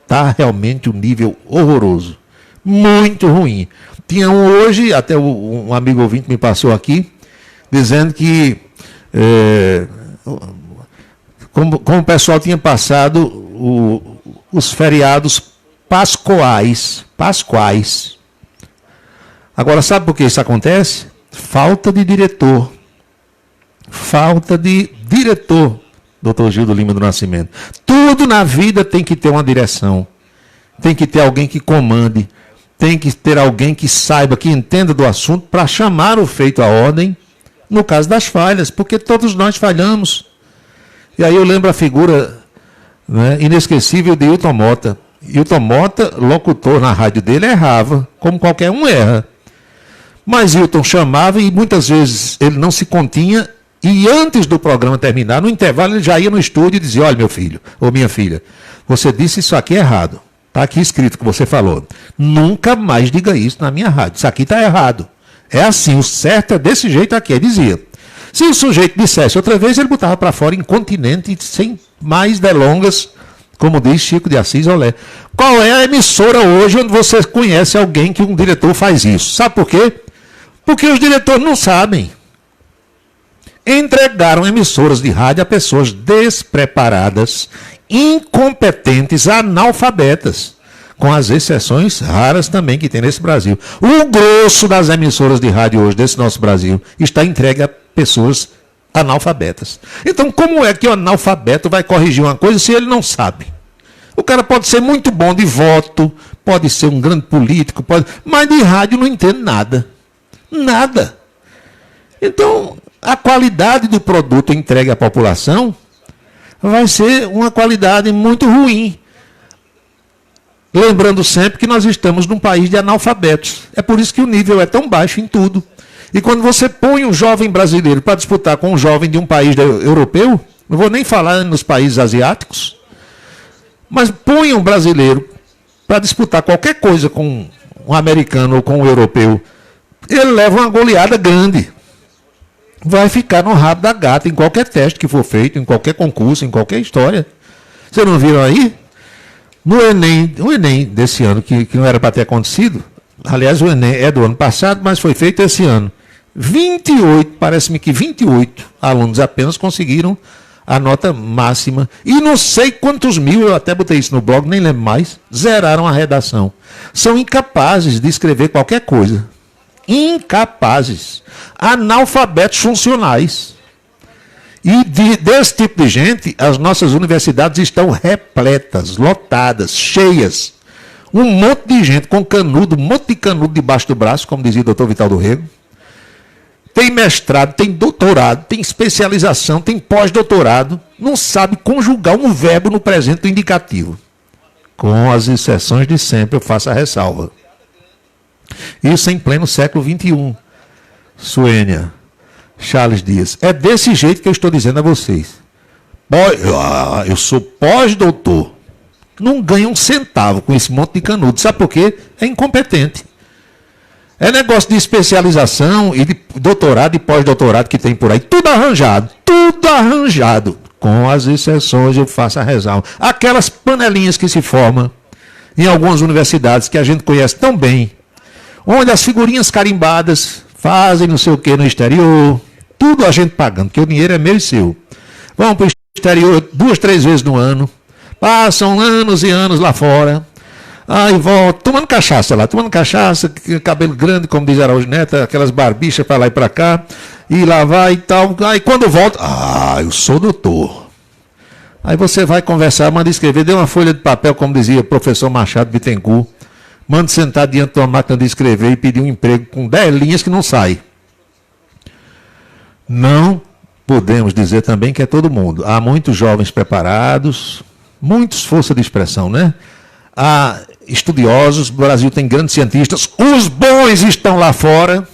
está realmente um nível horroroso, muito ruim. Tinha um hoje, até um amigo ouvinte me passou aqui, dizendo que como o pessoal tinha passado os feriados pascuais. Agora, sabe por que isso acontece? Falta de diretor. Dr. Gildo Lima do Nascimento. Tudo na vida tem que ter uma direção. Tem que ter alguém que comande. Tem que ter alguém que saiba, que entenda do assunto para chamar o feito à ordem no caso das falhas, porque todos nós falhamos. E aí eu lembro a figura, né, inesquecível de Hilton Mota. Hilton Mota, locutor na rádio dele, errava, como qualquer um erra. Mas Hilton chamava e muitas vezes ele não se continha. E antes do programa terminar, no intervalo, ele já ia no estúdio e dizia, olha, meu filho, ou minha filha, você disse isso aqui errado. Está aqui escrito que você falou. Nunca mais diga isso na minha rádio. Isso aqui está errado. É assim, o certo é desse jeito aqui, ele dizia. Se o sujeito dissesse outra vez, ele botava para fora incontinente, sem mais delongas, como diz Chico de Assis Olé. Qual é a emissora hoje onde você conhece alguém que um diretor faz isso? Sabe por quê? Porque os diretores não sabem. Entregaram emissoras de rádio a pessoas despreparadas, incompetentes, analfabetas, com as exceções raras também que tem nesse Brasil. O grosso das emissoras de rádio hoje desse nosso Brasil está entregue a pessoas analfabetas. Então, como é que o analfabeto vai corrigir uma coisa se ele não sabe? O cara pode ser muito bom de voto, pode ser um grande político, mas de rádio não entende nada. Nada. Então, a qualidade do produto entregue à população vai ser uma qualidade muito ruim. Lembrando sempre que nós estamos num país de analfabetos. É por isso que o nível é tão baixo em tudo. E quando você põe um jovem brasileiro para disputar com um jovem de um país europeu, não vou nem falar nos países asiáticos, mas põe um brasileiro para disputar qualquer coisa com um americano ou com um europeu, ele leva uma goleada grande. Vai ficar no rabo da gata em qualquer teste que for feito, em qualquer concurso, em qualquer história. Vocês não viram aí? No Enem, o Enem desse ano, que não era para ter acontecido, aliás, o Enem é do ano passado, mas foi feito esse ano. 28, parece-me que 28 alunos apenas conseguiram a nota máxima. E não sei quantos mil, eu até botei isso no blog, nem lembro mais, zeraram a redação. São incapazes de escrever qualquer coisa. Incapazes. Analfabetos funcionais. E desse tipo de gente, as nossas universidades estão repletas, lotadas, cheias. Um monte de gente com canudo, um monte de canudo debaixo do braço, como dizia o doutor Vital do Rego. Tem mestrado, tem doutorado, tem especialização, tem pós-doutorado. Não sabe conjugar um verbo no presente do indicativo. Com as exceções de sempre, eu faço a ressalva. Isso em pleno século XXI. Suênia, Charles Dias. É desse jeito que eu estou dizendo a vocês. Eu sou pós-doutor. Não ganha um centavo com esse monte de canudo. Sabe por quê? É incompetente. É negócio de especialização e de doutorado e pós-doutorado que tem por aí. Tudo arranjado. Tudo arranjado. Com as exceções, eu faço a ressalva. Aquelas panelinhas que se formam em algumas universidades que a gente conhece tão bem, onde as figurinhas carimbadas fazem não sei o que no exterior, tudo a gente pagando, porque o dinheiro é meu e seu. Vão para o exterior 2, 3 vezes no ano, passam anos e anos lá fora, aí voltam, tomando cachaça lá, cabelo grande, como diz Araújo Neto, aquelas barbichas para lá e para cá, e lá vai e tal, aí quando volta, eu sou doutor. Aí você vai conversar, manda escrever, dê uma folha de papel, como dizia o professor Machado Bittencourt, manda sentar diante de uma máquina de escrever e pedir um emprego com 10 linhas que não sai. Não podemos dizer também que é todo mundo. Há muitos jovens preparados, muitos força de expressão, né? Há estudiosos, o Brasil tem grandes cientistas, os bons estão lá fora,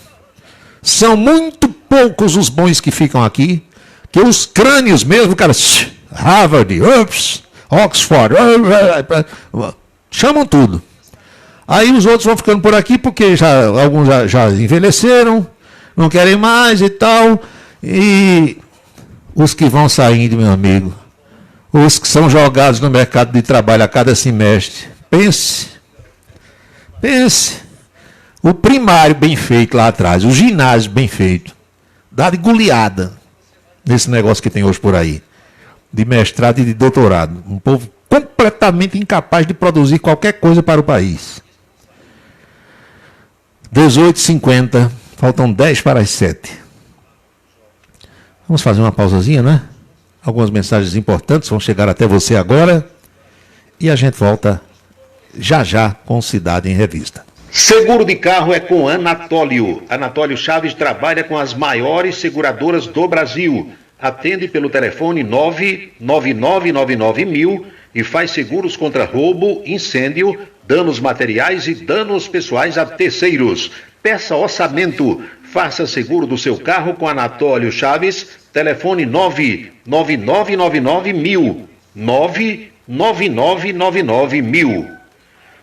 são muito poucos os bons que ficam aqui, que os crânios mesmo, cara, Harvard, Oxford, chamam tudo. Aí os outros vão ficando por aqui porque alguns já envelheceram, não querem mais e tal. E os que vão saindo, meu amigo, os que são jogados no mercado de trabalho a cada semestre, pense. O primário bem feito lá atrás, o ginásio bem feito, dá de goleada nesse negócio que tem hoje por aí, de mestrado e de doutorado. Um povo completamente incapaz de produzir qualquer coisa para o país. 18h50, faltam 10 para as 7. Vamos fazer uma pausazinha, né? Algumas mensagens importantes vão chegar até você agora. E a gente volta já com Cidade em Revista. Seguro de carro é com Anatólio. Anatólio Chaves trabalha com as maiores seguradoras do Brasil. Atende pelo telefone 99999 e faz seguros contra roubo, incêndio, danos materiais e danos pessoais a terceiros. Peça orçamento. Faça seguro do seu carro com Anatólio Chaves. Telefone 99999 99999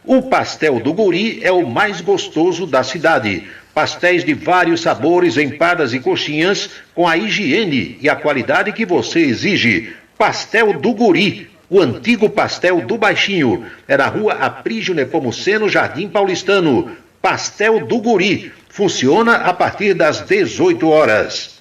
O pastel do Guri é o mais gostoso da cidade. Pastéis de vários sabores, empadas e coxinhas com a higiene e a qualidade que você exige. Pastel do Guri. O antigo pastel do Baixinho. É na rua Aprígio Nepomuceno, Jardim Paulistano. Pastel do Guri. Funciona a partir das 18 horas.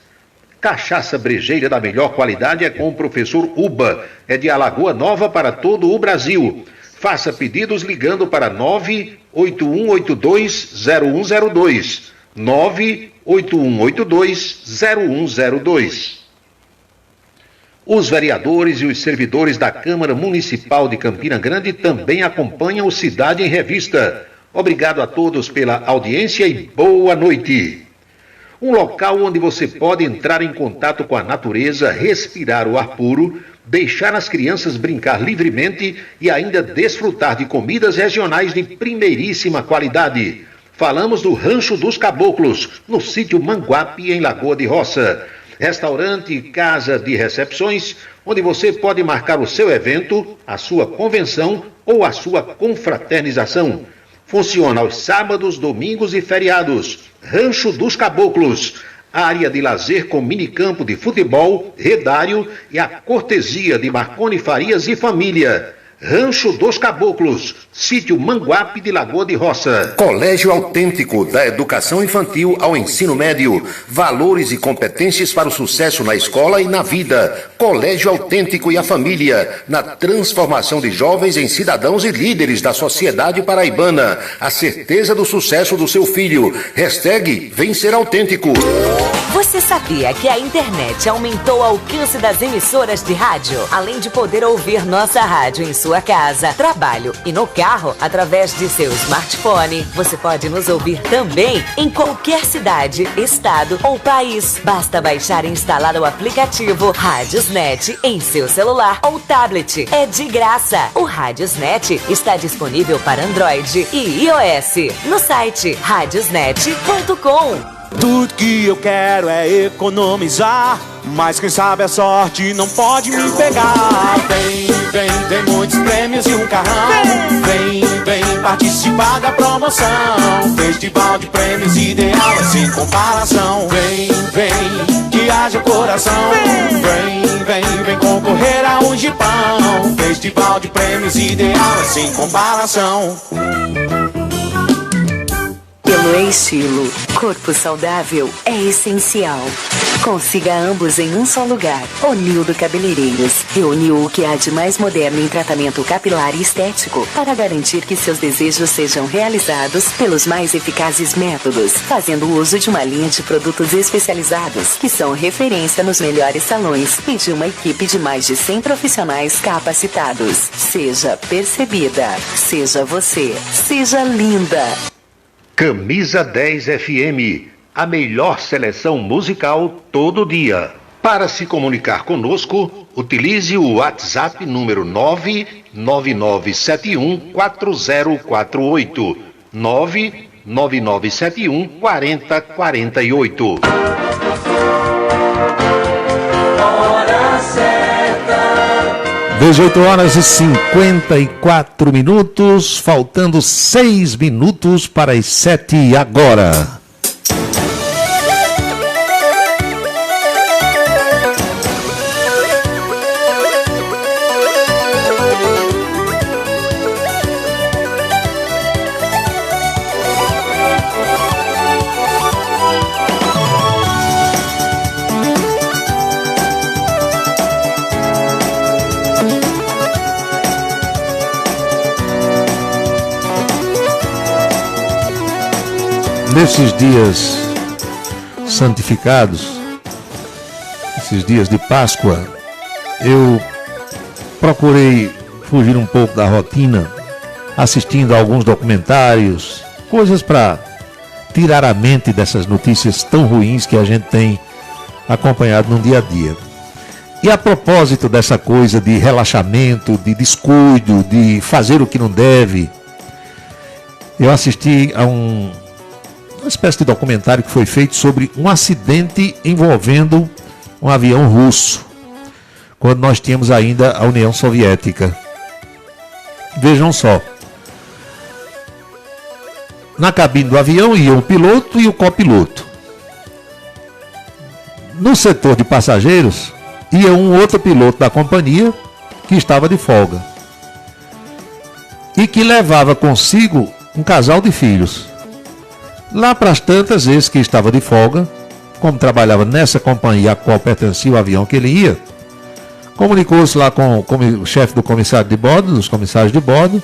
Cachaça brejeira da melhor qualidade é com o professor Uba. É de Alagoa Nova para todo o Brasil. Faça pedidos ligando para 981820102. 981820102. Os vereadores e os servidores da Câmara Municipal de Campina Grande também acompanham o Cidade em Revista. Obrigado a todos pela audiência e boa noite. Um local onde você pode entrar em contato com a natureza, respirar o ar puro, deixar as crianças brincar livremente e ainda desfrutar de comidas regionais de primeiríssima qualidade. Falamos do Rancho dos Caboclos, no sítio Manguape, em Lagoa de Roça. Restaurante e casa de recepções, onde você pode marcar o seu evento, a sua convenção ou a sua confraternização. Funciona aos sábados, domingos e feriados. Rancho dos Caboclos. Área de lazer com minicampo de futebol, redário e a cortesia de Marconi Farias e família. Rancho dos Caboclos, sítio Manguape de Lagoa de Roça. Colégio Autêntico, da educação infantil ao ensino médio. Valores e competências para o sucesso na escola e na vida. Colégio Autêntico e a família, na transformação de jovens em cidadãos e líderes da sociedade paraibana. A certeza do sucesso do seu filho. Hashtag Vem Ser Autêntico. Você sabia que a internet aumentou o alcance das emissoras de rádio? Além de poder ouvir nossa rádio em sua casa, trabalho e no carro, através de seu smartphone, você pode nos ouvir também em qualquer cidade, estado ou país. Basta baixar e instalar o aplicativo Radiosnet em seu celular ou tablet. É de graça. O Radiosnet está disponível para Android e iOS no site radiosnet.com. Tudo que eu quero é economizar, mas quem sabe a sorte não pode me pegar. Vem, tem muitos prêmios e um carrão. Vem participar da promoção. Festival de prêmios ideal é sem comparação. Vem, que haja coração. Vem concorrer a um Jeepão. Festival de prêmios ideal é sem comparação. Pelo estilo, corpo saudável é essencial. Consiga ambos em um só lugar. Onildo Cabeleireiros reuniu o que há de mais moderno em tratamento capilar e estético para garantir que seus desejos sejam realizados pelos mais eficazes métodos, fazendo uso de uma linha de produtos especializados que são referência nos melhores salões e de uma equipe de mais de 100 profissionais capacitados. Seja percebida, seja você, seja linda. Camisa 10 FM, a melhor seleção musical todo dia. Para se comunicar conosco, utilize o WhatsApp número 999714048. 999714048. Hora certa. 18h54, faltando 6 minutos para as 7 agora. Nesses dias santificados, esses dias de Páscoa, eu procurei fugir um pouco da rotina, assistindo a alguns documentários, coisas para tirar a mente dessas notícias tão ruins que a gente tem acompanhado no dia a dia. E a propósito dessa coisa de relaxamento, de descuido, de fazer o que não deve, eu assisti a uma espécie de documentário que foi feito sobre um acidente envolvendo um avião russo, quando nós tínhamos ainda a União Soviética. Vejam só, na cabine do avião ia o piloto e o copiloto. No setor de passageiros ia um outro piloto da companhia que estava de folga e que levava consigo um casal de filhos. Lá para as tantas, esse que estava de folga, como trabalhava nessa companhia a qual pertencia o avião que ele ia, comunicou-se lá com o chefe do comissário de bordo, dos comissários de bordo,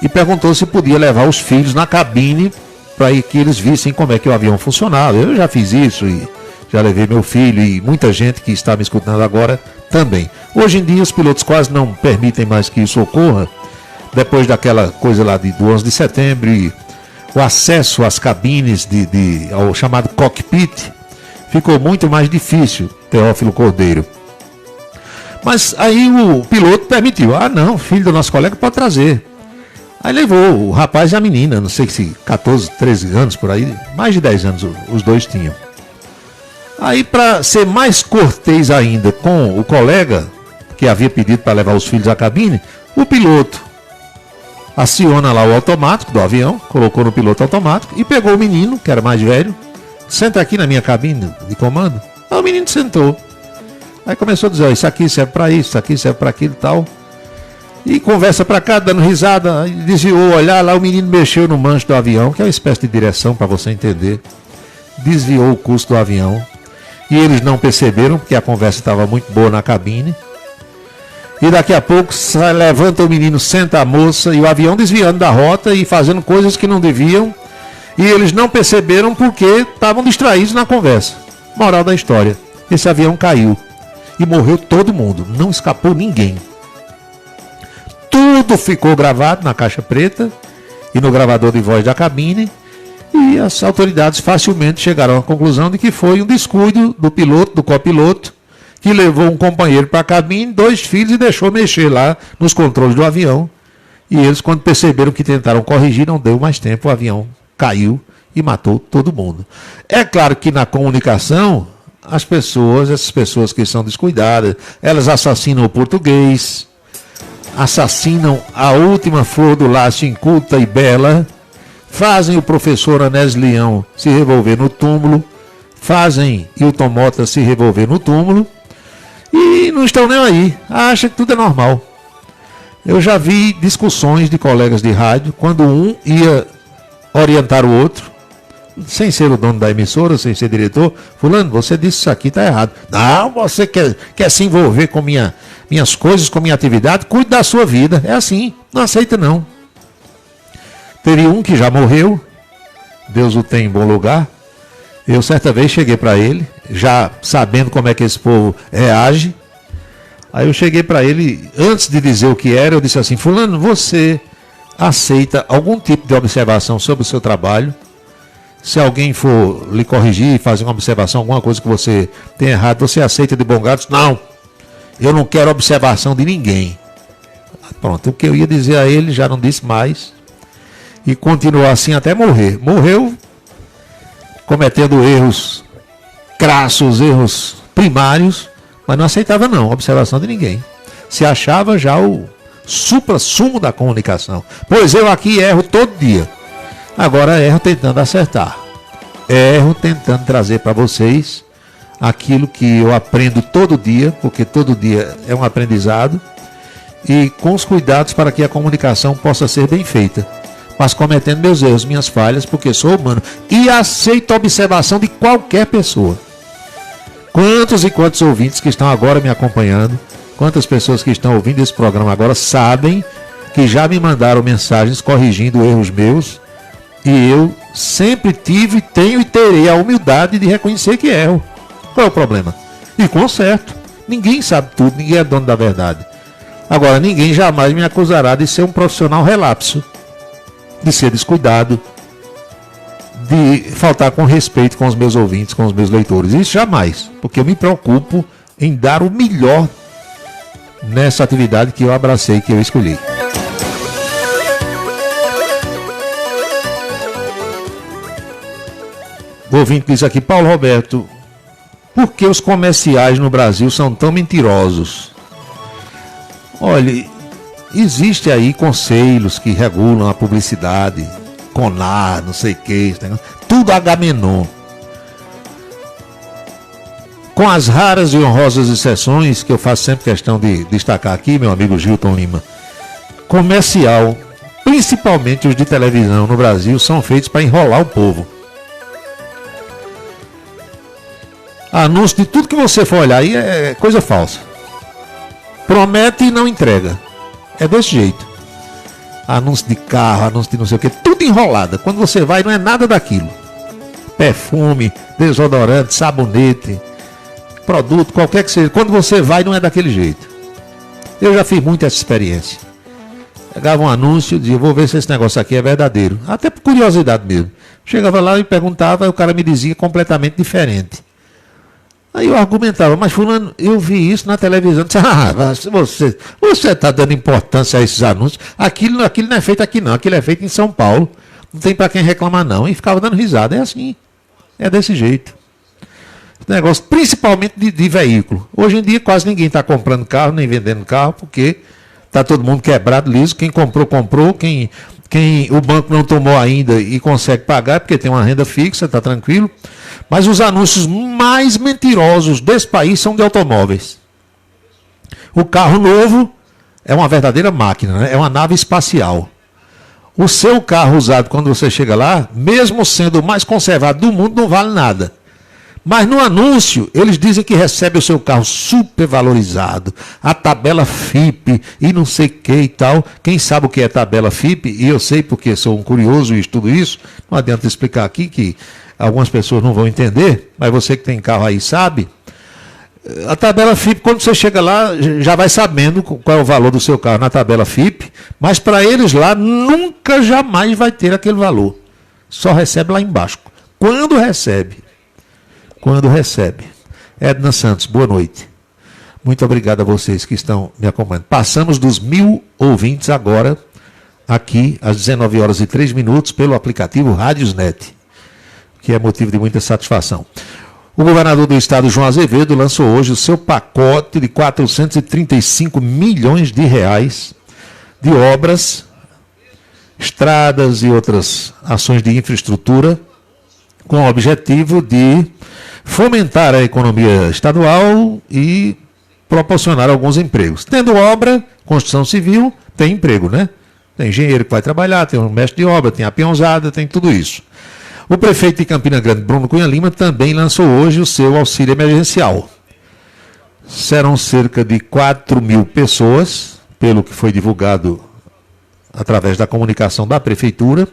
e perguntou se podia levar os filhos na cabine para que eles vissem como é que o avião funcionava. Eu já fiz isso e já levei meu filho e muita gente que está me escutando agora também. Hoje em dia os pilotos quase não permitem mais que isso ocorra, depois daquela coisa lá do 11 de setembro e o acesso às cabines ao chamado cockpit ficou muito mais difícil, Teófilo Cordeiro. Mas aí o piloto permitiu. Ah, não, filho do nosso colega pode trazer. Aí levou o rapaz e a menina, não sei se 14, 13 anos por aí, mais de 10 anos os dois tinham. Aí, para ser mais cortês ainda com o colega, que havia pedido para levar os filhos à cabine, o piloto aciona lá o automático do avião, colocou no piloto automático e pegou o menino, que era mais velho, senta aqui na minha cabine de comando. Aí o menino sentou. Aí começou a dizer, isso aqui serve para isso, isso aqui serve para aquilo e tal. E conversa para cá, dando risada, desviou, olhar lá, o menino mexeu no manche do avião, que é uma espécie de direção para você entender. Desviou o curso do avião. E eles não perceberam, porque a conversa estava muito boa na cabine. E daqui a pouco levanta o menino, senta a moça, e o avião desviando da rota e fazendo coisas que não deviam. E eles não perceberam porque estavam distraídos na conversa. Moral da história, esse avião caiu. E morreu todo mundo, não escapou ninguém. Tudo ficou gravado na caixa preta e no gravador de voz da cabine. E as autoridades facilmente chegaram à conclusão de que foi um descuido do piloto, do copiloto, que levou um companheiro para a cabine, 2 filhos e deixou mexer lá nos controles do avião. E eles, quando perceberam que tentaram corrigir, não deu mais tempo, o avião caiu e matou todo mundo. É claro que na comunicação, essas pessoas que são descuidadas, elas assassinam o português, assassinam a última flor do laço inculta e bela, fazem o professor Anésio Leão se revolver no túmulo, fazem Hilton Mota se revolver no túmulo e não estão nem aí, acham que tudo é normal. Eu já vi discussões de colegas de rádio, quando um ia orientar o outro, sem ser o dono da emissora, sem ser diretor, fulano, você disse isso aqui, está errado. Não, você quer se envolver com minhas coisas, com minha atividade, cuide da sua vida. É assim, não aceita não. Teve um que já morreu, Deus o tem em bom lugar. Eu certa vez cheguei para ele, já sabendo como é que esse povo reage. Aí eu cheguei para ele, antes de dizer o que era, eu disse assim, fulano, você aceita algum tipo de observação sobre o seu trabalho? Se alguém for lhe corrigir, fazer uma observação, alguma coisa que você tem errado, você aceita de bom grado? Não, eu não quero observação de ninguém. Pronto, o que eu ia dizer a ele já não disse mais. E continuou assim até morrer. Morreu cometendo erros crassos, erros primários, mas não aceitava não, observação de ninguém. Se achava já o supra-sumo da comunicação. Pois eu aqui erro todo dia. Agora erro tentando acertar. Erro tentando trazer para vocês aquilo que eu aprendo todo dia, porque todo dia é um aprendizado, e com os cuidados para que a comunicação possa ser bem feita, mas cometendo meus erros, minhas falhas, porque sou humano e aceito a observação de qualquer pessoa. Quantos e quantos ouvintes que estão agora me acompanhando, quantas pessoas que estão ouvindo esse programa agora sabem que já me mandaram mensagens corrigindo erros meus, e eu sempre tive, tenho e terei a humildade de reconhecer que erro. Qual é o problema? E conserto. Ninguém sabe tudo, ninguém é dono da verdade. Agora, ninguém jamais me acusará de ser um profissional relapso, de ser descuidado, de faltar com respeito com os meus ouvintes, com os meus leitores. Isso jamais, porque eu me preocupo em dar o melhor nessa atividade que eu abracei, que eu escolhi. O ouvinte diz aqui, Paulo Roberto, por que os comerciais no Brasil são tão mentirosos? Olha, existe aí conselhos que regulam a publicidade, CONAR, não sei o que, tudo Agamenon. Com as raras e honrosas exceções, que eu faço sempre questão de destacar aqui, meu amigo Gilton Lima, comercial, principalmente os de televisão no Brasil, são feitos para enrolar o povo. Anúncio de tudo que você for olhar aí é coisa falsa. Promete e não entrega. É desse jeito. Anúncio de carro, anúncio de não sei o que, tudo enrolado. Quando você vai, não é nada daquilo. Perfume, desodorante, sabonete, produto, qualquer que seja. Quando você vai, não é daquele jeito. Eu já fiz muito essa experiência. Pegava um anúncio, dizia, vou ver se esse negócio aqui é verdadeiro. Até por curiosidade mesmo. Chegava lá e perguntava, e o cara me dizia completamente diferente. Aí eu argumentava, mas fulano, eu vi isso na televisão. Disse, você está dando importância a esses anúncios. Aquilo não é feito aqui não, aquilo é feito em São Paulo. Não tem para quem reclamar não. E ficava dando risada. É assim, é desse jeito. Negócio, principalmente de veículo. Hoje em dia quase ninguém está comprando carro, nem vendendo carro, porque está todo mundo quebrado, liso. Quem comprou, comprou. Quem o banco não tomou ainda e consegue pagar, porque tem uma renda fixa, está tranquilo. Mas os anúncios mais mentirosos desse país são de automóveis. O carro novo é uma verdadeira máquina, né? É uma nave espacial. O seu carro usado, quando você chega lá, mesmo sendo o mais conservado do mundo, não vale nada. Mas no anúncio, eles dizem que recebe o seu carro super valorizado, a tabela FIP e não sei o que e tal. Quem sabe o que é tabela FIP, e eu sei porque sou um curioso e estudo isso, não adianta explicar aqui que algumas pessoas não vão entender, mas você que tem carro aí sabe. A tabela FIP, quando você chega lá, já vai sabendo qual é o valor do seu carro na tabela FIP, mas para eles lá nunca, jamais vai ter aquele valor. Só recebe lá embaixo. Quando recebe. Edna Santos, boa noite. Muito obrigado a vocês que estão me acompanhando. Passamos dos 1000 ouvintes agora, aqui, às 19h03, pelo aplicativo Rádiosnet, que é motivo de muita satisfação. O governador do estado, João Azevedo, lançou hoje o seu pacote de 435 milhões de reais de obras, estradas e outras ações de infraestrutura, com o objetivo de fomentar a economia estadual e proporcionar alguns empregos. Tendo obra, construção civil, tem emprego, né? Tem engenheiro que vai trabalhar, tem um mestre de obra, tem a peãozada, tem tudo isso. O prefeito de Campina Grande, Bruno Cunha Lima, também lançou hoje o seu auxílio emergencial. Serão cerca de 4.000 pessoas, pelo que foi divulgado através da comunicação da prefeitura,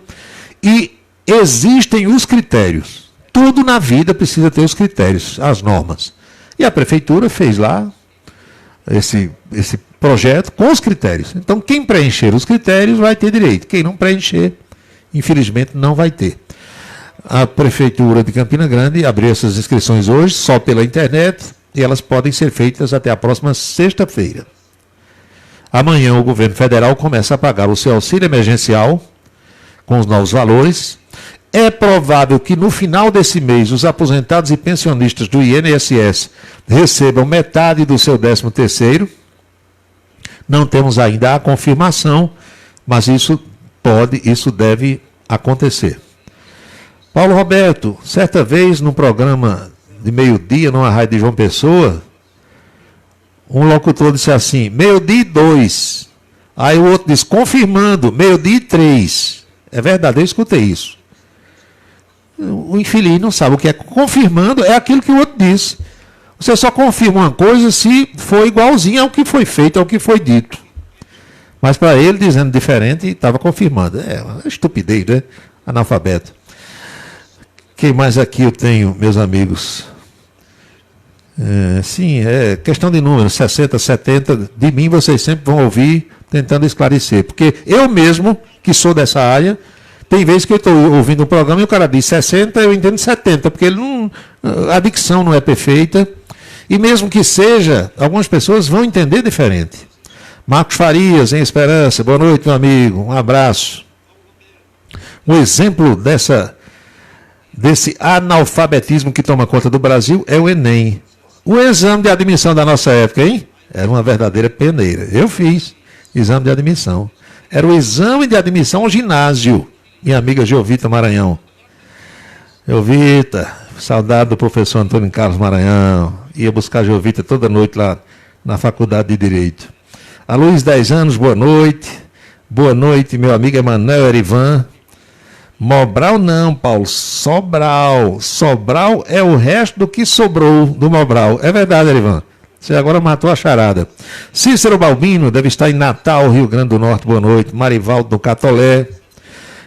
e existem os critérios. Tudo na vida precisa ter os critérios, as normas. E a prefeitura fez lá esse projeto com os critérios. Então, quem preencher os critérios vai ter direito. Quem não preencher, infelizmente, não vai ter. A prefeitura de Campina Grande abriu essas inscrições hoje, só pela internet, e elas podem ser feitas até a próxima sexta-feira. Amanhã o governo federal começa a pagar o seu auxílio emergencial com os novos valores. É provável que no final desse mês os aposentados e pensionistas do INSS recebam metade do seu 13º. Não temos ainda a confirmação, mas isso deve acontecer. Paulo Roberto, certa vez num programa de meio-dia, numa rádio de João Pessoa, um locutor disse assim, 12:02. Aí o outro disse, confirmando, 12:03. É verdade, eu escutei isso. O infeliz não sabe o que é. Confirmando é aquilo que o outro disse. Você só confirma uma coisa se for igualzinho ao que foi feito, ao que foi dito. Mas para ele, dizendo diferente, estava confirmando. É uma estupidez, né? Analfabeto. Quem mais aqui eu tenho, meus amigos? Sim, é questão de números, 60, 70. De mim vocês sempre vão ouvir tentando esclarecer. Porque eu mesmo, que sou dessa área, tem vezes que eu estou ouvindo um programa e o cara diz 60, eu entendo 70, porque a dicção não é perfeita. E mesmo que seja, algumas pessoas vão entender diferente. Marcos Farias, em Esperança, boa noite, meu amigo, um abraço. Um exemplo desse analfabetismo que toma conta do Brasil é o Enem. O exame de admissão da nossa época, hein? Era uma verdadeira peneira. Eu fiz exame de admissão. Era o exame de admissão ao ginásio. Minha amiga Geovita Maranhão. Geovita, saudade do professor Antônio Carlos Maranhão. Ia buscar Geovita toda noite lá na Faculdade de Direito. A Luiz, 10 anos, boa noite. Boa noite, meu amigo Emanuel Erivan. Mobral não, Paulo, Sobral. Sobral é o resto do que sobrou do Mobral. É verdade, Erivan. Você agora matou a charada. Cícero Balbino deve estar em Natal, Rio Grande do Norte, boa noite. Marivaldo do Catolé.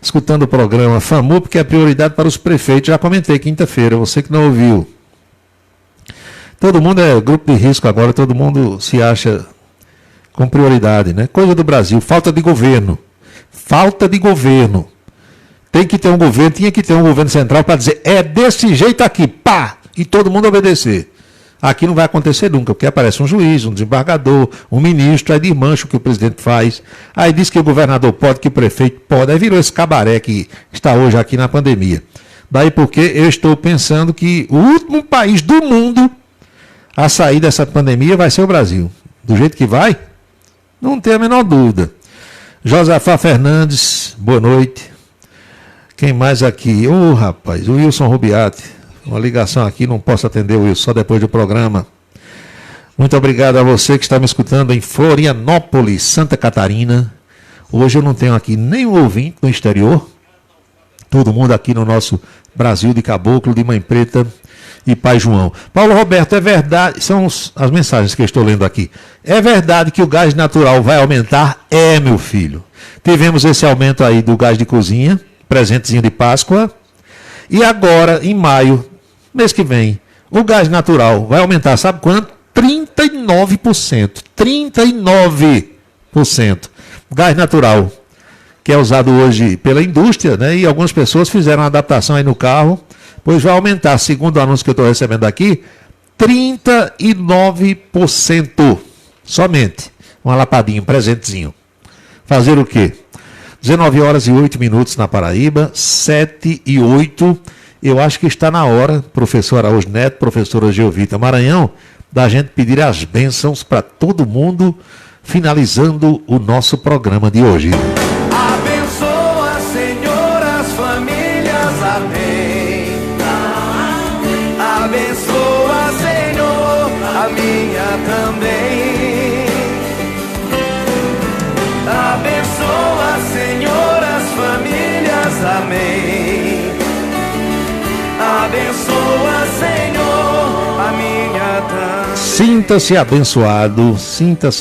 Escutando o programa FAMUP, que é prioridade para os prefeitos. Já comentei quinta-feira, você que não ouviu. Todo mundo é grupo de risco agora, todo mundo se acha com prioridade, né? Coisa do Brasil, falta de governo. Falta de governo. Tem que ter um governo, tinha que ter um governo central para dizer, é desse jeito aqui, pá! E todo mundo obedecer. Aqui não vai acontecer nunca, porque aparece um juiz, um desembargador, um ministro, aí desmancha o que o presidente faz, aí diz que o governador pode, que o prefeito pode, aí virou esse cabaré que está hoje aqui na pandemia. Daí porque eu estou pensando que o último país do mundo a sair dessa pandemia vai ser o Brasil. Do jeito que vai, não tem a menor dúvida. Josafá Fernandes, boa noite. Quem mais aqui? Rapaz, o Wilson Rubiati. Uma ligação aqui, não posso atender o Wilson, só depois do programa. Muito obrigado a você que está me escutando em Florianópolis, Santa Catarina. Hoje eu não tenho aqui nenhum ouvinte no exterior. Todo mundo aqui no nosso Brasil de Caboclo, de Mãe Preta e Pai João. Paulo Roberto, é verdade, são as mensagens que eu estou lendo aqui. É verdade que o gás natural vai aumentar? É, meu filho. Tivemos esse aumento aí do gás de cozinha, presentezinho de Páscoa. E agora, em maio, mês que vem, o gás natural vai aumentar, sabe quanto? 39%. 39%. Gás natural, que é usado hoje pela indústria, né? E algumas pessoas fizeram uma adaptação aí no carro, pois vai aumentar, segundo o anúncio que eu estou recebendo aqui, 39%. Somente. Uma lapadinha, um presentezinho. Fazer o quê? 19 horas e 8 minutos na Paraíba, 7 e 8. Eu acho que está na hora, professor Araújo Neto, professora Geovita Maranhão, da gente pedir as bênçãos para todo mundo, finalizando o nosso programa de hoje. Abençoa, Senhor, as famílias, amém. Abençoa, Senhor, a minha também. Abençoa, Senhor, as famílias, amém. Abençoa, Senhor, a minha também. Sinta-se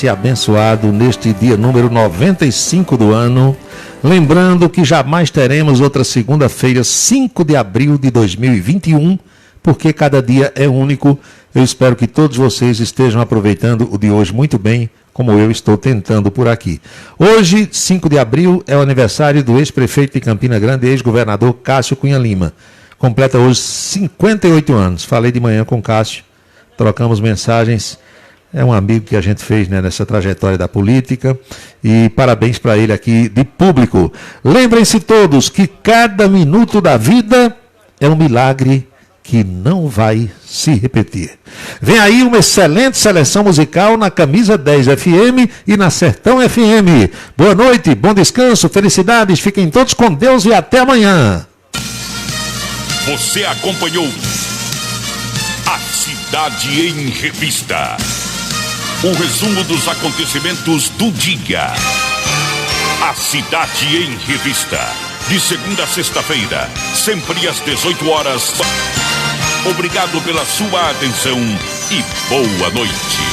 abençoado neste dia número 95 do ano. Lembrando que jamais teremos outra segunda-feira, 5 de abril de 2021, porque cada dia é único. Eu espero que todos vocês estejam aproveitando o de hoje muito bem, como eu estou tentando por aqui. Hoje, 5 de abril, é o aniversário do ex-prefeito de Campina Grande, ex-governador Cássio Cunha Lima. Completa hoje 58 anos. Falei de manhã com Cássio, trocamos mensagens. É um amigo que a gente fez, né, nessa trajetória da política. E parabéns para ele aqui de público. Lembrem-se todos que cada minuto da vida é um milagre que não vai se repetir. Vem aí uma excelente seleção musical na Camisa 10 FM e na Sertão FM. Boa noite, bom descanso, felicidades, fiquem todos com Deus e até amanhã. Você acompanhou A Cidade em Revista. O resumo dos acontecimentos do dia. A Cidade em Revista. De segunda a sexta-feira, sempre às 18 horas. Obrigado pela sua atenção e boa noite.